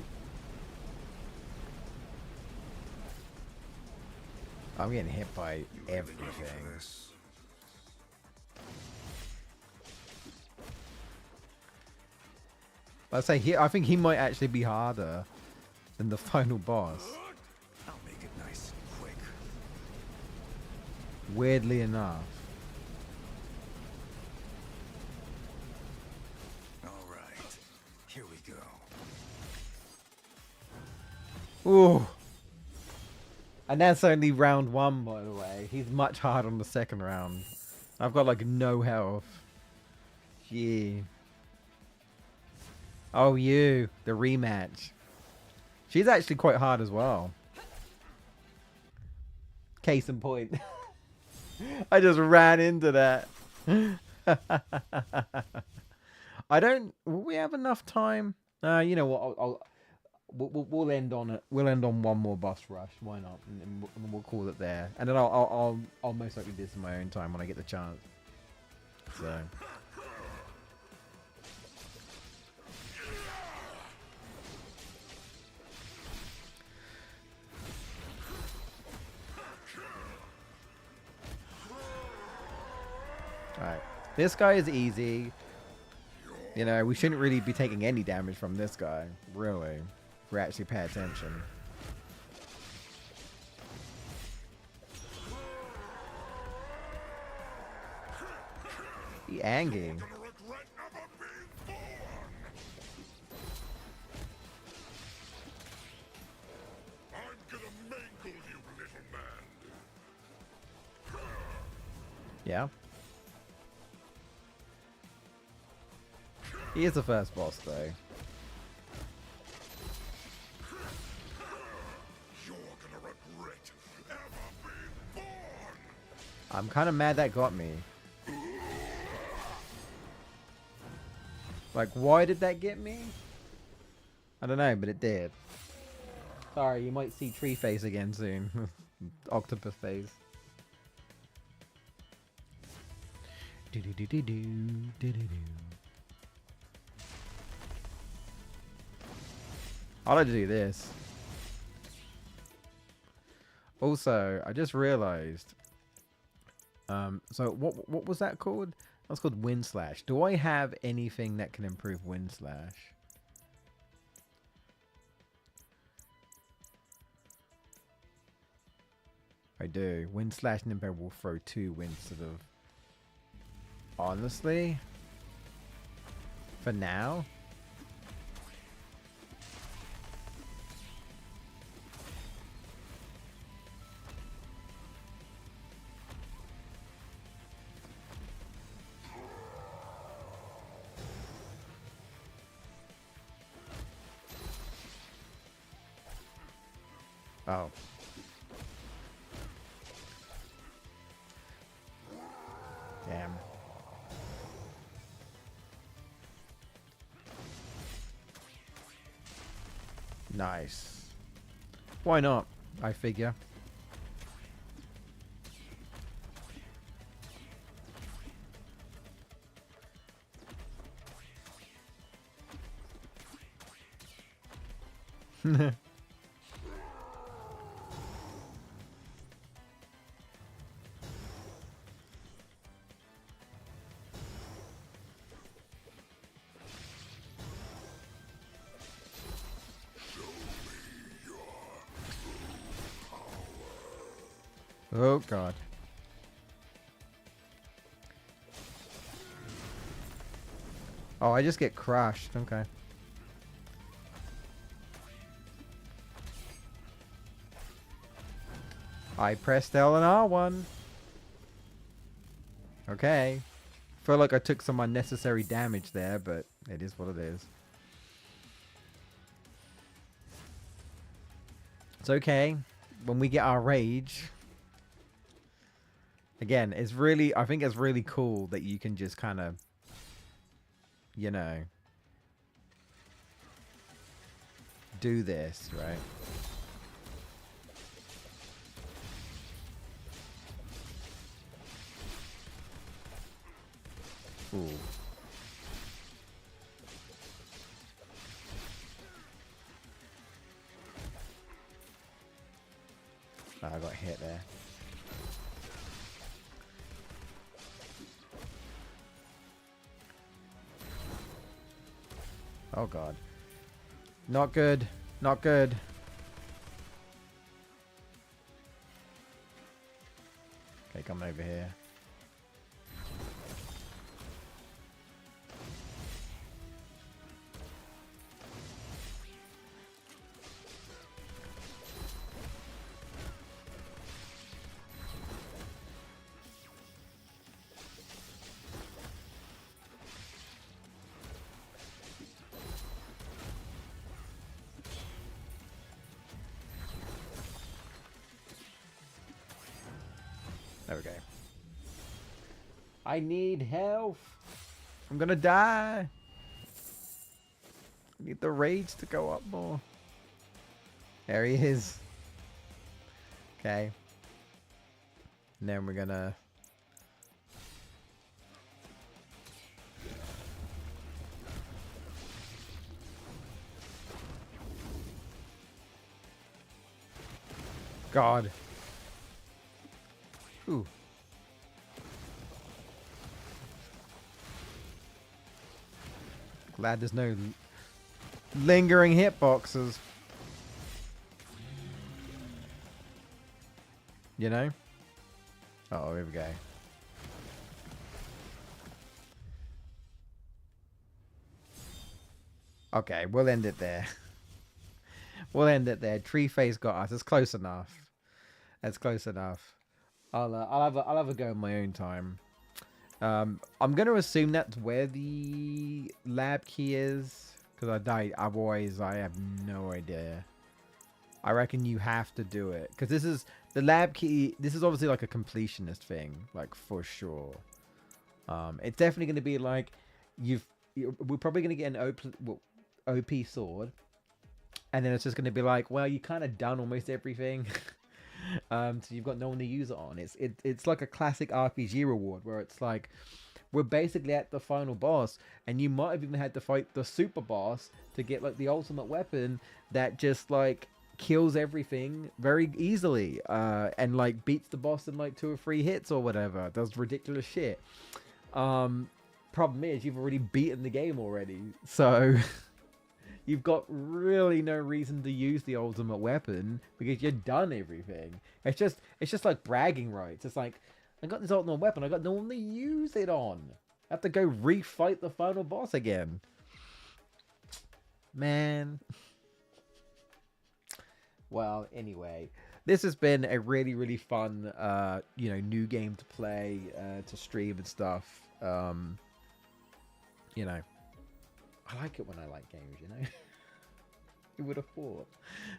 I'm getting hit by You really ready everything. for this? Let's say I think he might actually be harder than the final boss. I'll make it nice and quick. Weirdly enough. All right. Here we go. Ooh. And that's only round 1, by the way. He's much harder on the second round. I've got like no health. Yeah. Oh, you. The rematch. She's actually quite hard as well. Case in point. I just ran into that. I don't... Will we have enough time? You know what? We'll end on it. We'll end on one more boss rush. Why not? And we'll call it there. And then I'll most likely do this in my own time when I get the chance. So... Alright. This guy is easy. You know, we shouldn't really be taking any damage from this guy. Really. If we actually pay attention. He angry. Gonna regret never Yeah. He is the first boss, though. You're gonna regret ever being born! I'm kind of mad that got me. Like, why did that get me? I don't know, but it did. Sorry, you might see Tree Face again soon. Octopus Face. I like to do this. Also, I just realized. So what was that called? That's called Wind Slash. Do I have anything that can improve Wind Slash? I do. Wind Slash Nimbo will throw 2 winds sort of. Honestly, for now. Oh. Damn. Nice. Why not? I figure. Oh god. Oh, I just get crushed. Okay. I pressed L and R1. Okay. Feel like I took some unnecessary damage there, but it is what it is. It's okay. When we get our rage. Again, it's really, I think it's really cool that you can just kind of, you know, do this, right? Ooh. Oh, I got hit there. Oh god. Not good. Not good. Okay, come over here. There we go. I need health. I'm gonna die. I need the rage to go up more. There he is. Okay. And then we're gonna... God. Ooh. Glad there's no lingering hitboxes. You know? Oh, here we go. Okay, we'll end it there. We'll end it there. Tree Face got us. It's close enough. It's close enough. I'll have a go in my own time. I'm gonna assume that's where the lab key is, because I died. Otherwise, I have no idea. I reckon you have to do it, because this is the lab key. This is obviously like a completionist thing, like for sure. It's definitely gonna be like we're probably gonna get an OP sword, and then it's just gonna be like, well, you kind of done almost everything. So you've got no one to use it on. It's like a classic RPG reward where it's like we're basically at the final boss, and you might have even had to fight the super boss to get like the ultimate weapon that just like kills everything very easily, and like beats the boss in like 2 or 3 hits or whatever. Does ridiculous shit. Problem is you've already beaten the game already, so you've got really no reason to use the ultimate weapon because you've done everything. It's just like bragging rights. It's like, I got this ultimate weapon, I got no one to use it on. I have to go refight the final boss again. Man. Well, anyway, this has been a really, really fun, new game to play, to stream and stuff. I like it when I like games, Who would have thought?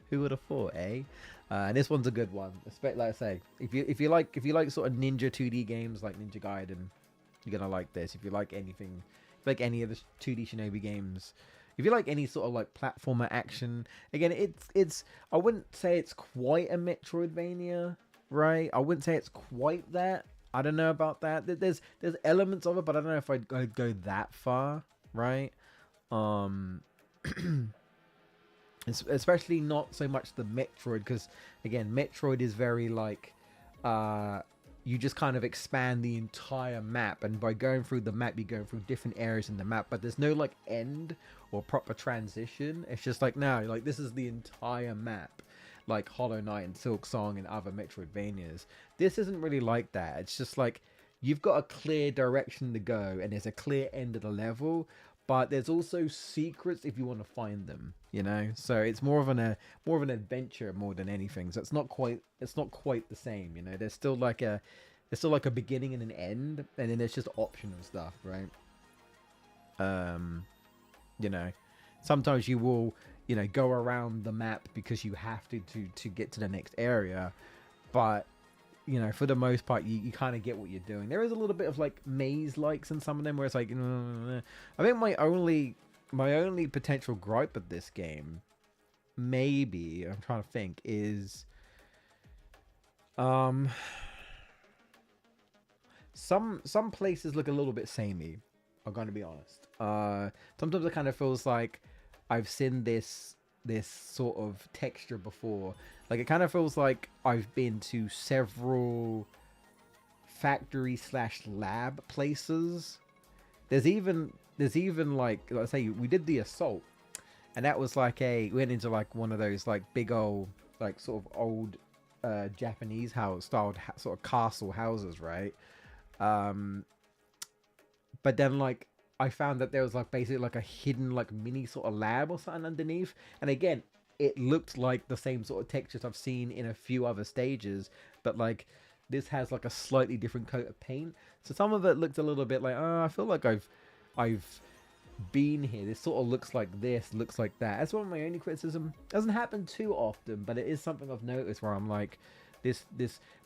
Who would have thought, eh? And this one's a good one. Like I say, if you like sort of ninja 2D games like Ninja Gaiden, you're gonna like this. If you like anything, like any of the 2D Shinobi games, if you like any sort of like platformer action, again, it's I wouldn't say it's quite a Metroidvania, right? I wouldn't say it's quite that. I don't know about that. There's elements of it, but I don't know if I'd go that far, right? Especially not so much the Metroid, because again, Metroid is very like you just kind of expand the entire map, and by going through the map, you go through different areas in the map, but there's no like end or proper transition. It's just like, no, like this is the entire map, like Hollow Knight and Silk Song and other Metroidvanias. This isn't really like that. It's just like you've got a clear direction to go, and there's a clear end of the level, but there's also secrets if you want to find them, so it's more of an adventure more than anything. So it's not quite the same, there's still like a beginning and an end, and then there's just optional stuff, right? Sometimes you will go around the map because you have to get to the next area, but for the most part, you kind of get what you're doing. There is a little bit of like maze-likes in some of them where it's like, I think my only potential gripe of this game, maybe, I'm trying to think, is some places look a little bit samey. I'm going to be honest. Sometimes it kind of feels like I've seen this sort of texture before. Like, it kind of feels like I've been to several factory/lab places. There's even like, let's say we did the assault, and that was like we went into like one of those like big old like sort of old Japanese house styled sort of castle houses, right? But then like I found that there was like basically like a hidden like mini sort of lab or something underneath, and again, it looked like the same sort of textures I've seen in a few other stages, but like this has like a slightly different coat of paint. So some of it looked a little bit like, oh, I feel like I've been here. This sort of looks like this, looks like that. That's one of my only criticism. Doesn't happen too often, but it is something I've noticed where I'm like, this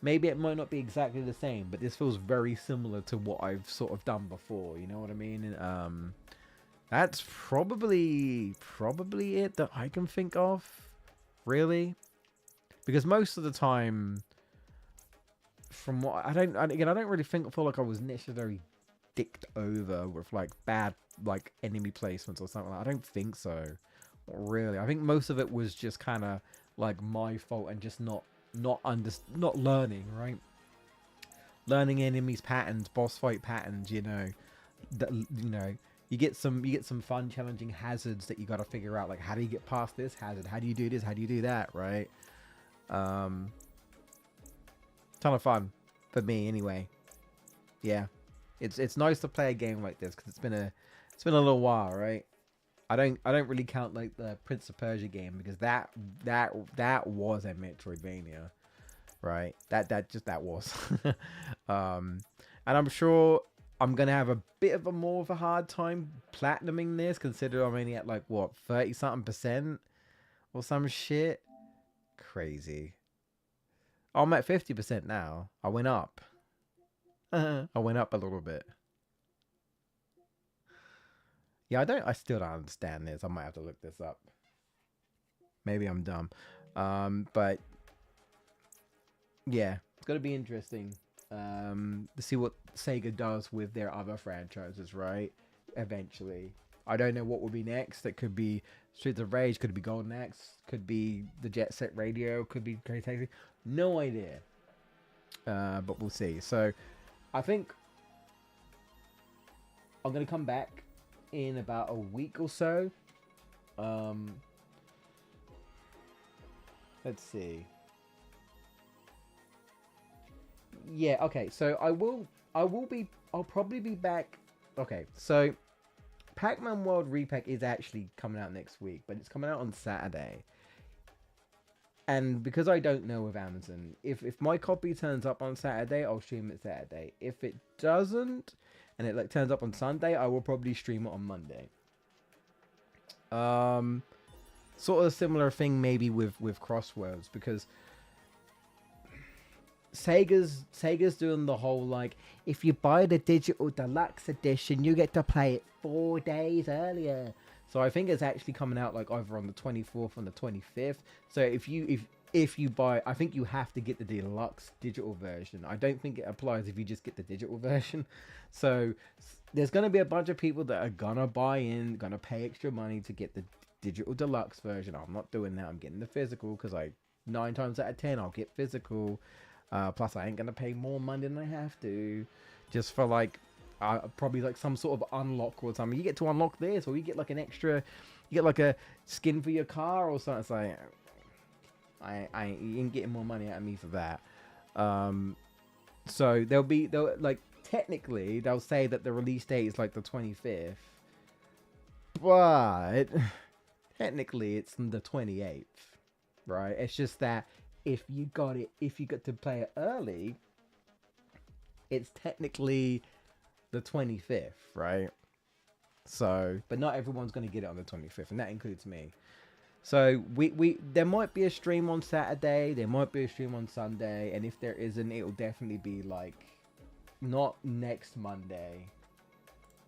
maybe it might not be exactly the same, but this feels very similar to what I've sort of done before. You know what I mean? And, that's probably it that I can think of, really, because most of the time, from what I don't really feel like I was necessarily dicked over with like bad like enemy placements or something. I don't think so, not really. I think most of it was just kind of like my fault and just not learning, right? Learning enemies patterns, boss fight patterns, you get some fun, challenging hazards that you got to figure out. Like, how do you get past this hazard? How do you do this? How do you do that? Right? Ton of fun for me, anyway. Yeah, it's nice to play a game like this because it's been a little while, right? I don't really count like the Prince of Persia game because that was a Metroidvania. right? That was. And I'm sure I'm gonna have a bit of a more of a hard time platinuming this, considering I'm only at like what 30 something percent or some shit. Crazy. I'm at 50% now. I went up. I went up a little bit. Yeah, I still don't understand this. I might have to look this up. Maybe I'm dumb. But yeah, it's gonna be interesting. To see what Sega does with their other franchises, right? Eventually. I don't know what will be next. It could be Streets of Rage, could be Golden Axe, could be the Jet Set Radio, could be Crazy Taxi. No idea. But we'll see. So I think I'm gonna come back in about a week or so. Let's see. Yeah, okay. So I'll probably be back. Okay, so Pac-Man World Repack is actually coming out next week, but it's coming out on Saturday. And because I don't know with Amazon, if my copy turns up on Saturday, I'll stream it Saturday. If it doesn't, and it like turns up on Sunday, I will probably stream it on Monday. Sort of a similar thing maybe with Crosswords, because Sega's doing the whole like, if you buy the digital deluxe edition, you get to play it 4 days earlier. So I think it's actually coming out like either on the 24th or the 25th. So if you buy, I think you have to get the deluxe digital version. I don't think it applies if you just get the digital version. So there's going to be a bunch of people that are going to buy in, going to pay extra money to get the digital deluxe version. I'm not doing that. I'm getting the physical because 9 times out of 10 I'll get physical. Plus I ain't going to pay more money than I have to just for like probably like some sort of unlock or something. You get to unlock this, or you get like an extra, you get like a skin for your car or something. It's like, you ain't getting more money out of me for that. So they'll like, technically they'll say that the release date is like the 25th, but technically it's the 28th, right? It's just that if you got to play it early, it's technically the 25th, right? So, but not everyone's going to get it on the 25th, and that includes me. So there might be a stream on Saturday, there might be a stream on Sunday, and if there isn't, it'll definitely be like not next Monday.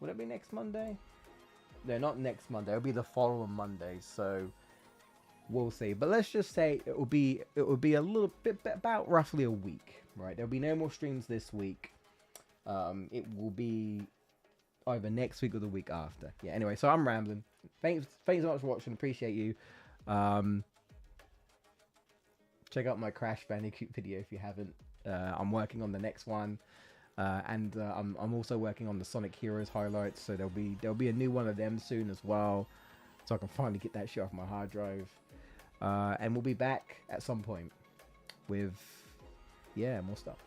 Would it be next Monday? No, not next Monday. It'll be the following Monday. So we'll see. But let's just say it will be a little bit, about roughly a week, right? There'll be no more streams this week. It will be either next week or the week after. Yeah, anyway, so I'm rambling. Thanks so much for watching. Appreciate you. Check out my Crash Bandicoot video if you haven't. I'm working on the next one. And I'm also working on the Sonic Heroes highlights, so there'll be a new one of them soon as well, so I can finally get that shit off my hard drive. And we'll be back at some point with more stuff.